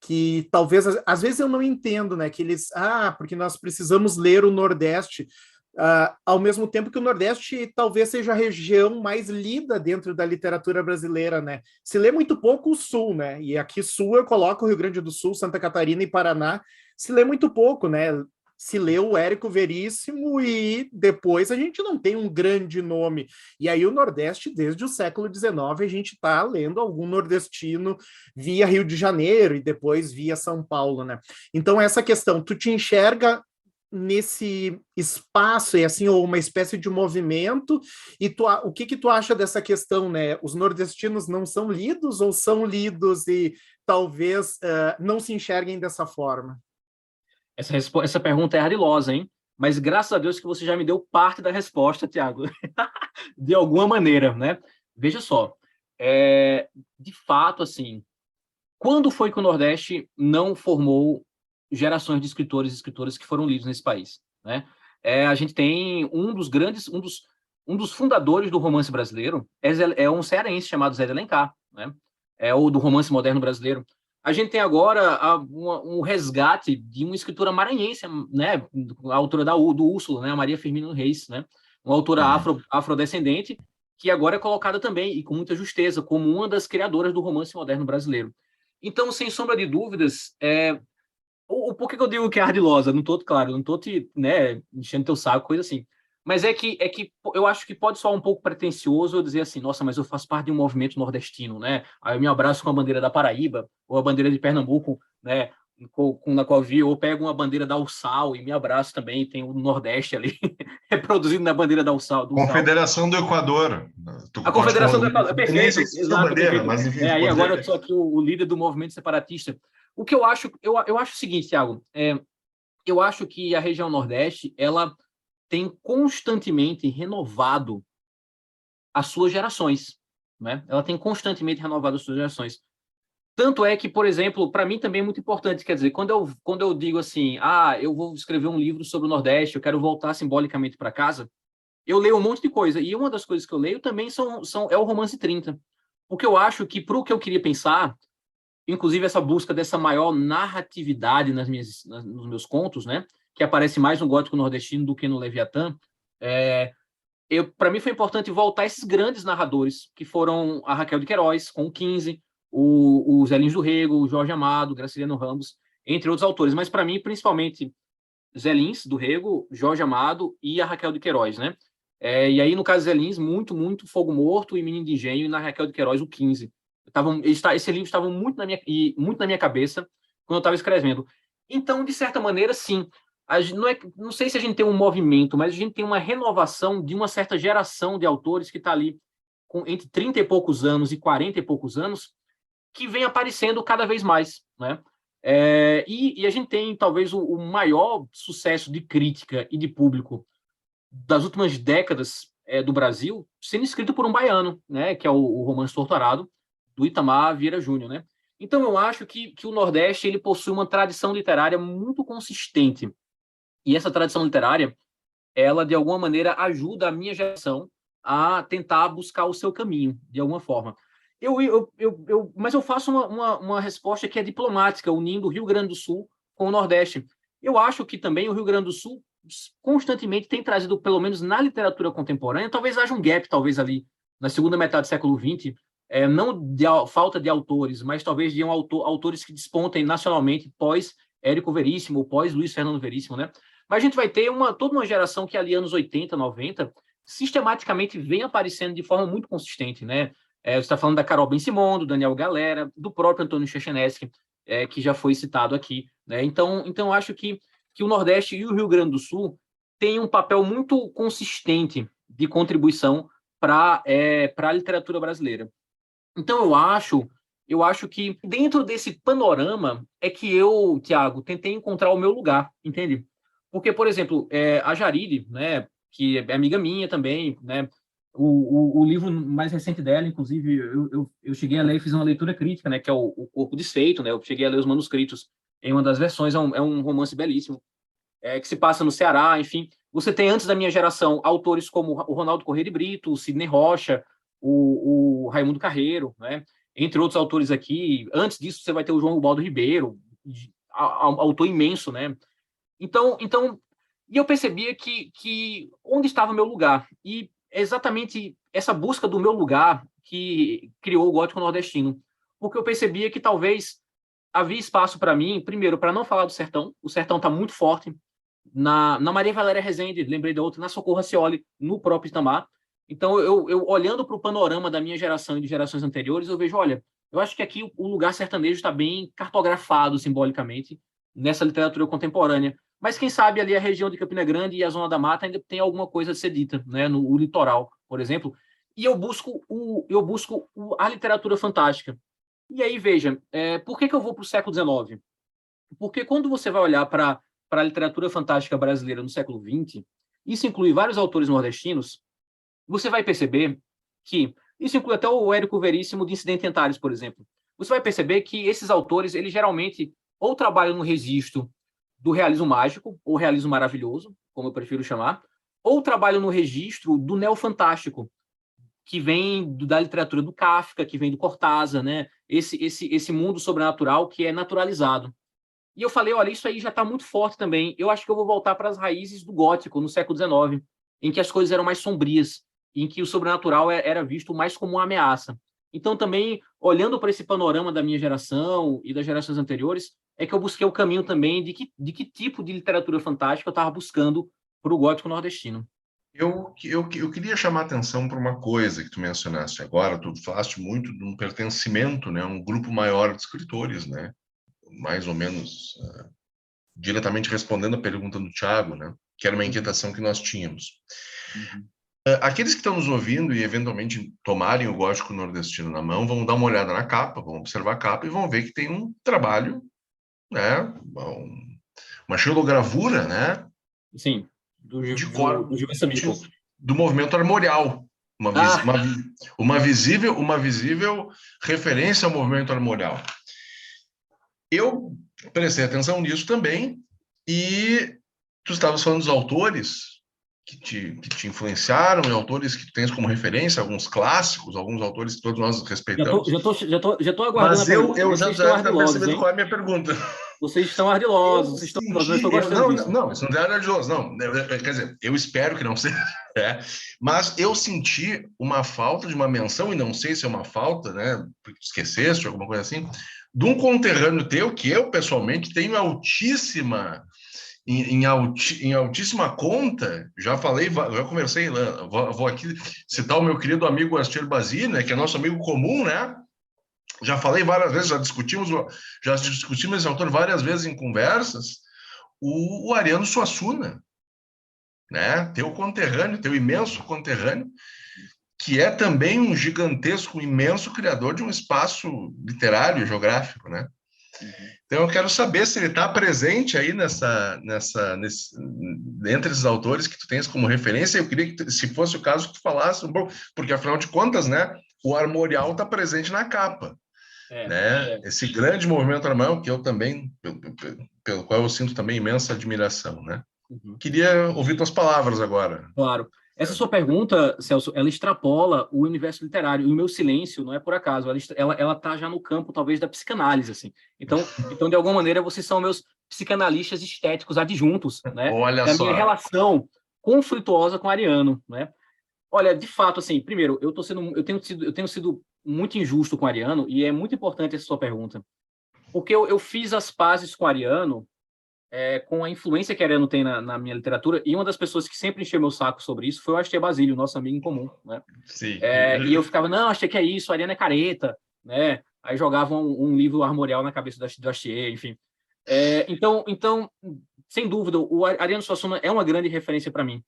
que talvez, às vezes eu não entendo, né? Que eles, porque nós precisamos ler o Nordeste. Ao mesmo tempo que o Nordeste talvez seja a região mais lida dentro da literatura brasileira, né? Se lê muito pouco o Sul, né? E aqui Sul eu coloco o Rio Grande do Sul, Santa Catarina e Paraná, se lê muito pouco, né? Se lê o Érico Veríssimo e depois a gente não tem um grande nome. E aí o Nordeste, desde o século XIX, a gente está lendo algum nordestino via Rio de Janeiro e depois via São Paulo, né? Então essa questão, tu te enxerga nesse espaço, e assim, ou uma espécie de movimento, e o que tu acha dessa questão, né? Os nordestinos não são lidos ou são lidos e talvez não se enxerguem dessa forma? Essa pergunta é ardilosa, hein? Mas graças a Deus que você já me deu parte da resposta, Tiago. De alguma maneira, né? Veja só, de fato, assim, quando foi que o Nordeste não formou gerações de escritores e escritoras que foram lidos nesse país, né? A gente tem um dos fundadores do romance brasileiro é um cearense chamado Zé de Alencar, né? Ou do romance moderno brasileiro. A gente tem agora um resgate de uma escritora maranhense, né? A autora do Úrsula, né? A Maria Firmina Reis, né? Uma autora afrodescendente que agora é colocada também, e com muita justeza, como uma das criadoras do romance moderno brasileiro. Então, sem sombra de dúvidas, por que eu digo que é ardilosa? Não estou, claro, não estou te, né, enchendo teu saco, coisa assim. Mas é que eu acho que pode soar um pouco pretensioso eu dizer assim, nossa, mas eu faço parte de um movimento nordestino, né? Aí eu me abraço com a bandeira da Paraíba, ou a bandeira de Pernambuco, né? Na qual vi, ou pego uma bandeira da URSAL e me abraço também, tem o Nordeste ali, reproduzido na bandeira da URSAL. Confederação do Equador. A Confederação do Equador, perfeito. Nem sei se Exato, bandeira, perfeito. mas enfim. Aí agora eu sou aqui o líder do movimento separatista. O que eu acho o seguinte, Thiago, eu acho que a região Nordeste, ela tem constantemente renovado as suas gerações, né? Ela tem constantemente renovado as suas gerações. Tanto é que, por exemplo, para mim também é muito importante, quer dizer, quando eu digo assim, eu vou escrever um livro sobre o Nordeste, eu quero voltar simbolicamente para casa, eu leio um monte de coisa, e uma das coisas que eu leio também é o romance 30, porque eu acho que, para o que eu queria pensar, inclusive essa busca dessa maior narratividade nos meus contos, né, que aparece mais no Gótico Nordestino do que no Leviatã, para mim foi importante voltar a esses grandes narradores, que foram a Raquel de Queiroz, com o 15, o Zé Lins do Rego, o Jorge Amado, o Graciliano Ramos, entre outros autores, mas para mim, principalmente, Zé Lins do Rego, Jorge Amado e a Raquel de Queiroz, né? E aí, no caso de Zé Lins, muito Fogo Morto e Menino de Engenho, e na Raquel de Queiroz, o 15. Esse livro estava muito na minha cabeça quando eu estava escrevendo. Então, de certa maneira, sim. Não sei se a gente tem um movimento, mas a gente tem uma renovação de uma certa geração de autores que está ali entre 30 e poucos anos e 40 e poucos anos, que vem aparecendo cada vez mais, né? E a gente tem, talvez, o maior sucesso de crítica e de público das últimas décadas do Brasil, sendo escrito por um baiano, né? Que é o Romance Torturado, do Itamar Vieira Júnior, né? Então, eu acho que o Nordeste ele possui uma tradição literária muito consistente. E essa tradição literária, ela, de alguma maneira, ajuda a minha geração a tentar buscar o seu caminho, de alguma forma. Mas eu faço uma resposta que é diplomática, unindo o Rio Grande do Sul com o Nordeste. Eu acho que também o Rio Grande do Sul constantemente tem trazido, pelo menos na literatura contemporânea, talvez haja um gap, talvez ali, na segunda metade do século XX, não de falta de autores, mas talvez de autores que despontem nacionalmente pós Érico Veríssimo, pós Luiz Fernando Veríssimo, né? Mas a gente vai ter toda uma geração que ali, anos 80, 90, sistematicamente vem aparecendo de forma muito consistente, né? Você está falando da Carol Ben-Simon, do Daniel Galera, do próprio Antônio Chechensky, que já foi citado aqui, né? Então eu acho que o Nordeste e o Rio Grande do Sul têm um papel muito consistente de contribuição para a literatura brasileira. Então eu acho que dentro desse panorama é que eu, Tiago, tentei encontrar o meu lugar, entende? Porque, por exemplo, a Jaride, né, que é amiga minha também, né, o livro mais recente dela, inclusive, eu cheguei a ler e fiz uma leitura crítica, né, que é o Corpo Desfeito, né, eu cheguei a ler os manuscritos em uma das versões, é um romance belíssimo, que se passa no Ceará, enfim. Você tem, antes da minha geração, autores como o Ronaldo Corrêa de Brito, o Sidney Rocha, o Raimundo Carreiro, né, entre outros autores aqui. Antes disso, você vai ter o João Ubaldo Ribeiro, autor imenso, né. Então, e eu percebia que onde estava o meu lugar, e exatamente essa busca do meu lugar que criou o gótico nordestino, porque eu percebia que talvez havia espaço para mim, primeiro, para não falar do sertão. O sertão está muito forte na Maria Valéria Rezende, lembrei da outra, na Socorro Racioli, no próprio Itamar. Então, eu olhando para o panorama da minha geração e de gerações anteriores, eu vejo, olha, eu acho que aqui o lugar sertanejo está bem cartografado simbolicamente nessa literatura contemporânea. Mas quem sabe ali a região de Campina Grande e a Zona da Mata ainda tem alguma coisa a ser dita, né, no litoral, por exemplo. E eu busco a literatura fantástica. E aí, veja, por que eu vou para o século XIX? Porque quando você vai olhar para a literatura fantástica brasileira no século XX, isso inclui vários autores nordestinos, você vai perceber que isso inclui até o Érico Veríssimo de Incidente Antares, por exemplo. Você vai perceber que esses autores, eles geralmente ou trabalham no registro do realismo mágico, ou realismo maravilhoso, como eu prefiro chamar, ou trabalham no registro do neofantástico, que vem da literatura do Kafka, que vem do Cortázar, né? Esse mundo sobrenatural que é naturalizado. E eu falei, olha, isso aí já está muito forte também. Eu acho que eu vou voltar para as raízes do gótico, no século XIX, em que as coisas eram mais sombrias, em que o sobrenatural era visto mais como uma ameaça. Então, também, olhando para esse panorama da minha geração e das gerações anteriores, é que eu busquei o caminho também de que tipo de literatura fantástica eu estava buscando para o gótico nordestino. Eu queria chamar a atenção para uma coisa que tu mencionaste agora. Tu falaste muito de um pertencimento, né, a um grupo maior de escritores, né, mais ou menos diretamente respondendo a pergunta do Tiago, né, que era uma inquietação que nós tínhamos. Uhum. Aqueles que estão nos ouvindo e eventualmente tomarem o gótico nordestino na mão vão dar uma olhada na capa, vão observar a capa e vão ver que tem um trabalho, né, uma xilogravura, né? Sim. Do movimento armorial, uma visível referência ao movimento armorial. Eu prestei atenção nisso também, e tu estavas falando dos autores que te influenciaram, e autores que tu tens como referência, alguns clássicos, alguns autores que todos nós respeitamos. Já tô aguardando. Mas eu já estou percebendo qual é a minha pergunta. Vocês estão ardilosos, vocês estão ardilosos, eu estou gostando disso. Não, isso não é ardiloso, não. Quer dizer, eu espero que não seja. Mas eu senti uma falta de uma menção, e não sei se é uma falta, né? Porque esqueceste, alguma coisa assim, de um conterrâneo teu, que eu, pessoalmente, tenho em altíssima conta. Já falei, já conversei, vou aqui citar o meu querido amigo Astier Bazzi, né? Que é nosso amigo comum, né? Já falei várias vezes, já discutimos esse autor várias vezes em conversas, o Ariano Suassuna, né? Teu conterrâneo, teu imenso conterrâneo, que é também um gigantesco, imenso criador de um espaço literário e geográfico, né? Então eu quero saber se ele está presente aí entre esses autores que tu tens como referência. Eu queria que, se fosse o caso, que tu falasse, porque afinal de contas, né, o armorial está presente na capa. Esse grande movimento armorial, que eu também, pelo qual eu sinto também imensa admiração, né? Uhum. Queria ouvir tuas palavras agora. Claro. Essa sua pergunta, Celso, ela extrapola o universo literário, e o meu silêncio não é por acaso, ela está já no campo, talvez, da psicanálise, assim. Então, de alguma maneira, vocês são psicanalistas estéticos adjuntos, né? Olha da só. minha relação conflituosa com o Ariano, né? Olha, de fato, assim, primeiro, eu tenho sido muito injusto com o Ariano, e é muito importante essa sua pergunta, porque eu fiz as pazes com o Ariano, com a influência que o Ariano tem na minha literatura, e uma das pessoas que sempre encheu meu saco sobre isso foi o Aster Basílio, nosso amigo em comum, né? Sim. E eu ficava, não, Aster que é isso, o Ariano é careta, né? Aí jogavam um livro armorial na cabeça do Aster, enfim. Então, sem dúvida, o Ariano Suassuna é uma grande referência para mim.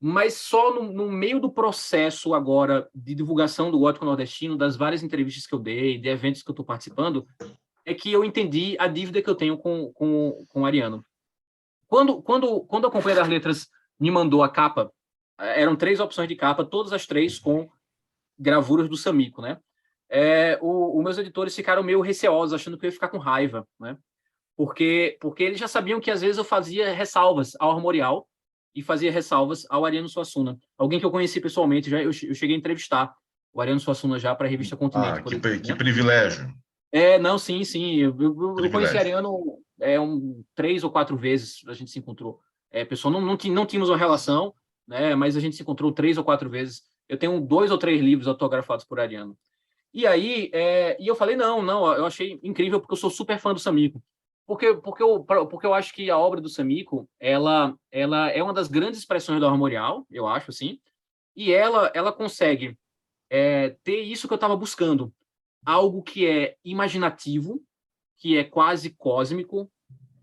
Mas só no meio do processo agora de divulgação do gótico nordestino, das várias entrevistas que eu dei, de eventos que eu estou participando, é que eu entendi a dívida que eu tenho com o Ariano. Quando a Companhia das Letras me mandou a capa, eram 3 opções de capa, todas as 3 com gravuras do Samico, né? Os meus editores ficaram meio receosos, achando que eu ia ficar com raiva, né? Porque eles já sabiam que às vezes eu fazia ressalvas ao armorial e fazia ressalvas ao Ariano Suassuna. Alguém que eu conheci pessoalmente, eu cheguei a entrevistar o Ariano Suassuna já para a revista Continente. Que privilégio. Não, sim. Eu conheci Ariano 3 ou 4 vezes, a gente se encontrou. Pessoal, não tínhamos uma relação, né, mas a gente se encontrou 3 ou 4 vezes. Eu tenho 2 ou 3 livros autografados por Ariano. E aí, eu falei, não, eu achei incrível, porque eu sou super fã do Samico. Porque eu acho que a obra do Samico, ela é uma das grandes expressões do armorial, eu acho, assim, e ela consegue ter isso que eu estava buscando, algo que é imaginativo, que é quase cósmico,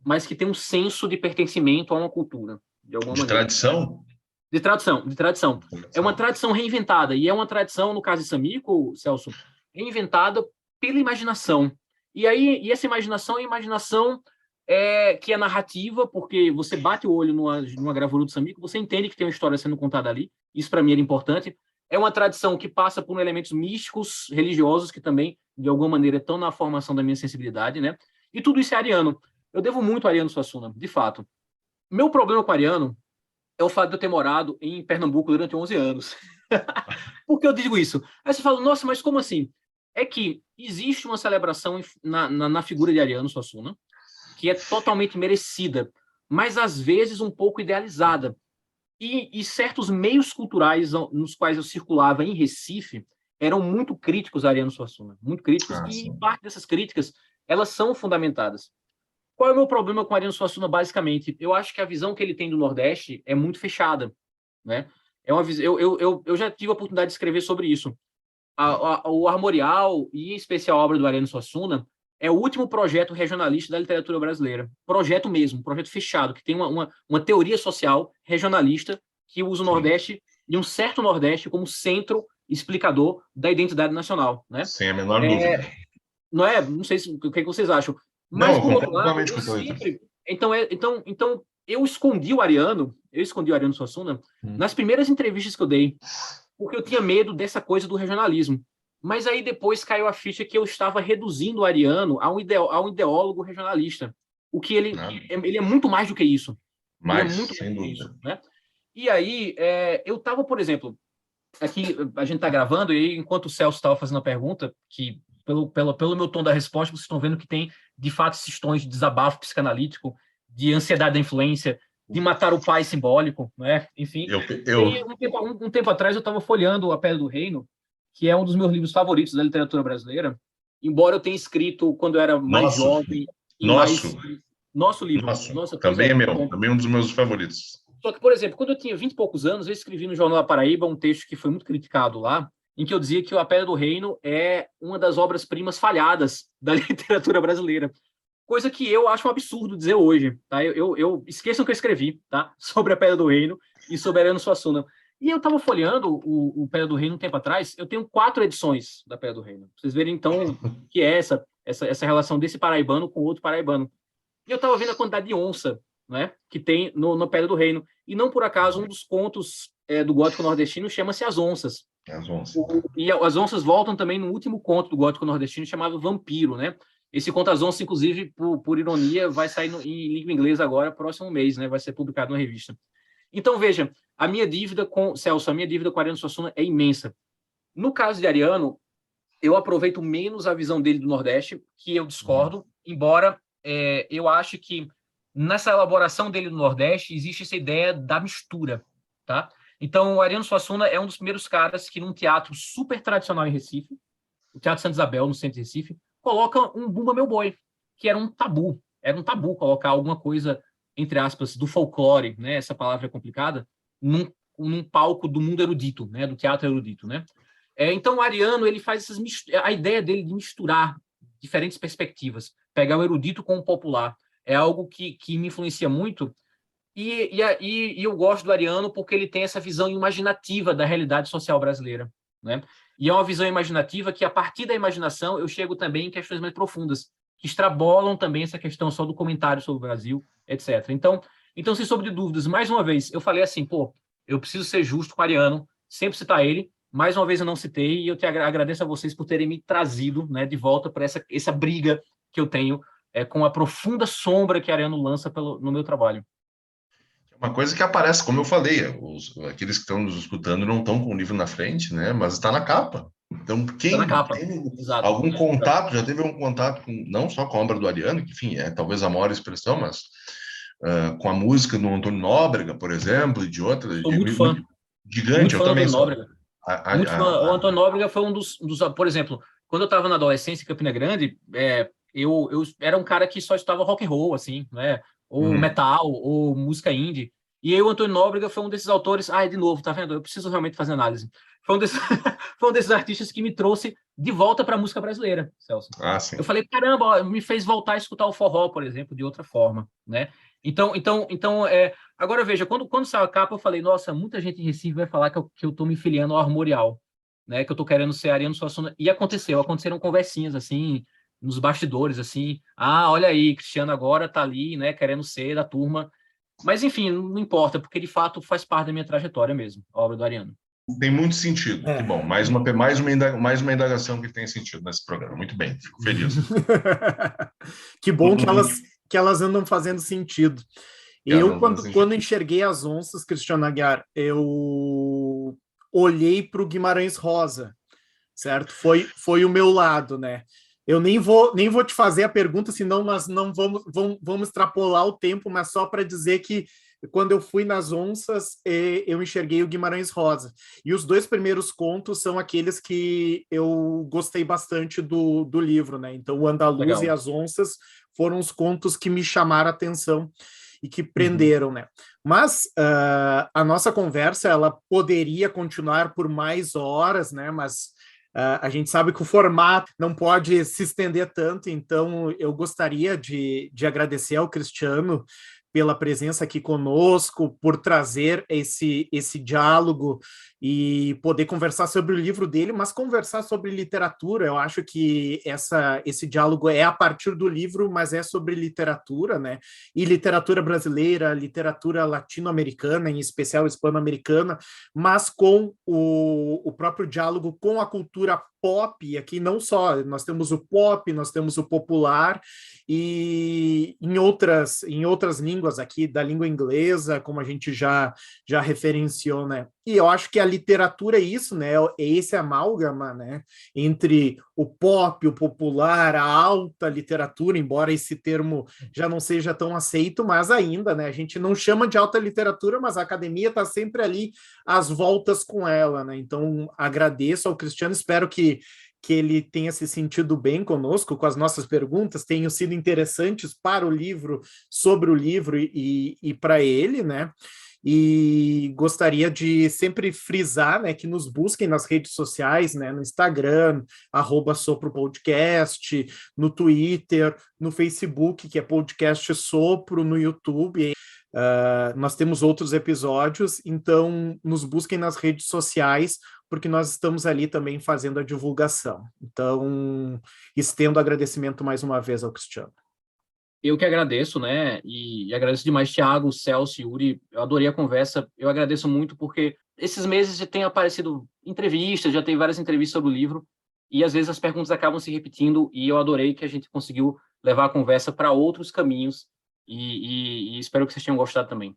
mas que tem um senso de pertencimento a uma cultura, de alguma maneira. Tradição? De tradição. É uma tradição reinventada, e é uma tradição, no caso de Samico, Celso, reinventada pela imaginação. E essa imaginação é a imaginação que é narrativa, porque você bate o olho numa gravura do Samico, você entende que tem uma história sendo contada ali, isso para mim era importante. É uma tradição que passa por elementos místicos, religiosos, que também, de alguma maneira, estão na formação da minha sensibilidade, né? E tudo isso é ariano. Eu devo muito a Ariano Suassuna, de fato. Meu problema com o Ariano é o fato de eu ter morado em Pernambuco durante 11 anos. Por que eu digo isso? Aí você fala, nossa, mas como assim? É que existe uma celebração na figura de Ariano Suassuna, que é totalmente merecida, mas às vezes um pouco idealizada. E certos meios culturais nos quais eu circulava em Recife eram muito críticos a Ariano Suassuna, muito críticos, e parte dessas críticas, elas são fundamentadas. Qual é o meu problema com Ariano Suassuna, basicamente? Eu acho que a visão que ele tem do Nordeste é muito fechada, né? Eu já tive a oportunidade de escrever sobre isso. O Armorial, e em especial a obra do Ariano Suassuna, é o último projeto regionalista da literatura brasileira. Projeto mesmo, projeto fechado, que tem uma teoria social regionalista que usa o Nordeste e um certo Nordeste como centro explicador da identidade nacional, né? Sem a menor dúvida. Não sei o que vocês acham. Mas, não, por outro lado, eu sempre... Então, eu escondi o Ariano Suassuna nas primeiras entrevistas que eu dei, porque eu tinha medo dessa coisa do regionalismo. Mas aí depois caiu a ficha que eu estava reduzindo o Ariano a um ideólogo regionalista. O que ele é muito mais do que isso. Mais, ele é muito sem dúvida. Isso, né? E aí, eu estava, por exemplo, aqui a gente está gravando, e enquanto o Celso estava fazendo a pergunta, que pelo meu tom da resposta, vocês estão vendo que tem, de fato, esses tons de desabafo psicanalítico, de ansiedade da influência, de matar o pai simbólico, né? Enfim. Um tempo atrás eu estava folheando A Pedra do Reino, que é um dos meus livros favoritos da literatura brasileira, embora eu tenha escrito quando eu era mais jovem. Nosso livro. Também é meu, também é um dos meus favoritos. Só que, por exemplo, quando eu tinha 20 e poucos anos, eu escrevi no Jornal da Paraíba um texto que foi muito criticado lá, em que eu dizia que A Pedra do Reino é uma das obras-primas falhadas da literatura brasileira. Coisa que eu acho um absurdo dizer hoje, tá? Eu esqueçam que eu escrevi, tá? Sobre A Pedra do Reino e sobre Ariano Suassuna. E eu estava folheando o Pedra do Reino um tempo atrás, eu tenho 4 edições da Pedra do Reino. Pra vocês verem, então, que é essa relação desse paraibano com outro paraibano. E eu estava vendo a quantidade de onça, né, que tem no Pedra do Reino. E não por acaso, um dos contos do gótico nordestino chama-se As Onças. As Onças. E as onças voltam também no último conto do gótico nordestino, chamado Vampiro, né? Esse conto As Onças, inclusive, por ironia, vai sair em língua inglesa agora, próximo mês, né? Vai ser publicado na revista. Então, veja, a minha dívida com Ariano Suassuna é imensa. No caso de Ariano, eu aproveito menos a visão dele do Nordeste, que eu discordo, embora eu ache que nessa elaboração dele no Nordeste, existe essa ideia da mistura, tá? Então, o Ariano Suassuna é um dos primeiros caras que, num teatro super tradicional em Recife, o Teatro Santa Isabel, no centro de Recife, coloca um Bumba Meu Boi, que era um tabu. Era um tabu colocar alguma coisa, entre aspas, do folclore, né? Essa palavra é complicada, num palco do mundo erudito, né? Do teatro erudito, né? Então, o Ariano, ele faz a ideia dele de misturar diferentes perspectivas, pegar o erudito com o popular, é algo que me influencia muito, e eu gosto do Ariano porque ele tem essa visão imaginativa da realidade social brasileira, né? E é uma visão imaginativa que, a partir da imaginação, eu chego também em questões mais profundas, que extrapolam também essa questão só do comentário sobre o Brasil, etc. Então, sem sombra de dúvidas, mais uma vez, eu falei assim, eu preciso ser justo com o Ariano, sempre citar ele, mais uma vez eu não citei, e eu te agradeço a vocês por terem me trazido, né, de volta para essa briga que eu tenho com a profunda sombra que Ariano lança no meu trabalho. Uma coisa que aparece, como eu falei, aqueles que estão nos escutando não estão com o livro na frente, né? Mas está na capa. Então, quem Tá na capa. tem Exato. algum contato, já teve um contato não só com a obra do Ariano, que, enfim, é talvez a maior expressão, mas com a música do Antônio Nóbrega, por exemplo, e de outras. Sou muito fã. Gigante, muito eu fã também do sou. Nóbrega. Muito fã. O Antônio Nóbrega foi um dos... Por exemplo, quando eu estava na adolescência em Campina Grande, eu era um cara que só estudava rock and roll, assim, né? Ou metal, ou música indie. E aí o Antônio Nóbrega foi um desses autores... de novo, tá vendo? Eu preciso realmente fazer análise. Foi um desses artistas que me trouxe de volta para a música brasileira, Celso. Sim. Eu falei, caramba, me fez voltar a escutar o forró, por exemplo, de outra forma, né? Então, agora veja, quando saiu a capa, eu falei, nossa, muita gente em Recife vai falar que eu tô me filiando ao Armorial, né? Que eu tô querendo ser Ariano Suassuna. E aconteceram conversinhas, assim, nos bastidores, assim, olha aí, Cristiano agora tá ali, né, querendo ser da turma. Mas, enfim, não importa, porque de fato faz parte da minha trajetória mesmo, a obra do Ariano. Tem muito sentido. Que bom. Mais uma indagação que tem sentido nesse programa. Muito bem, fico feliz. Que bom que elas andam fazendo sentido. Eu, quando enxerguei as onças, Cristiano Aguiar, eu olhei para o Guimarães Rosa, certo? Foi o meu lado, né? Eu nem vou te fazer a pergunta, senão nós não vamos extrapolar o tempo, mas só para dizer que quando eu fui nas onças, eu enxerguei o Guimarães Rosa. E os 2 primeiros contos são aqueles que eu gostei bastante do livro, né? Então, o Andaluz e as Onças foram os contos que me chamaram a atenção e que prenderam, né? Mas a nossa conversa, ela poderia continuar por mais horas, né? Mas a gente sabe que o formato não pode se estender tanto, então eu gostaria de agradecer ao Cristiano pela presença aqui conosco, por trazer esse diálogo e poder conversar sobre o livro dele, mas conversar sobre literatura. Eu acho que esse diálogo é a partir do livro, mas é sobre literatura, né? E literatura brasileira, literatura latino-americana, em especial hispano-americana, mas com o próprio diálogo com a cultura pop. Aqui não só, nós temos o pop, nós temos o popular, e em outras línguas aqui, da língua inglesa, como a gente já referenciou, né? E eu acho que a literatura é isso, né? É esse amálgama, né? Entre o pop, o popular, a alta literatura, embora esse termo já não seja tão aceito, mas ainda, né? A gente não chama de alta literatura, mas a academia está sempre ali às voltas com ela, né? Então, agradeço ao Cristiano, espero que ele tenha se sentido bem conosco, com as nossas perguntas, tenham sido interessantes para o livro, sobre o livro e para ele, né? E gostaria de sempre frisar, né, que nos busquem nas redes sociais, né, no Instagram, @SoproPodcast, no Twitter, no Facebook, que é Podcast Sopro, no YouTube. Nós temos outros episódios, então nos busquem nas redes sociais, porque nós estamos ali também fazendo a divulgação. Então, estendo agradecimento mais uma vez ao Cristiano. Eu que agradeço, né? E agradeço demais, Thiago, Celso, Yuri. Eu adorei a conversa. Eu agradeço muito porque esses meses já tem aparecido entrevistas, já tem várias entrevistas sobre o livro, e às vezes as perguntas acabam se repetindo, e eu adorei que a gente conseguiu levar a conversa para outros caminhos, e espero que vocês tenham gostado também.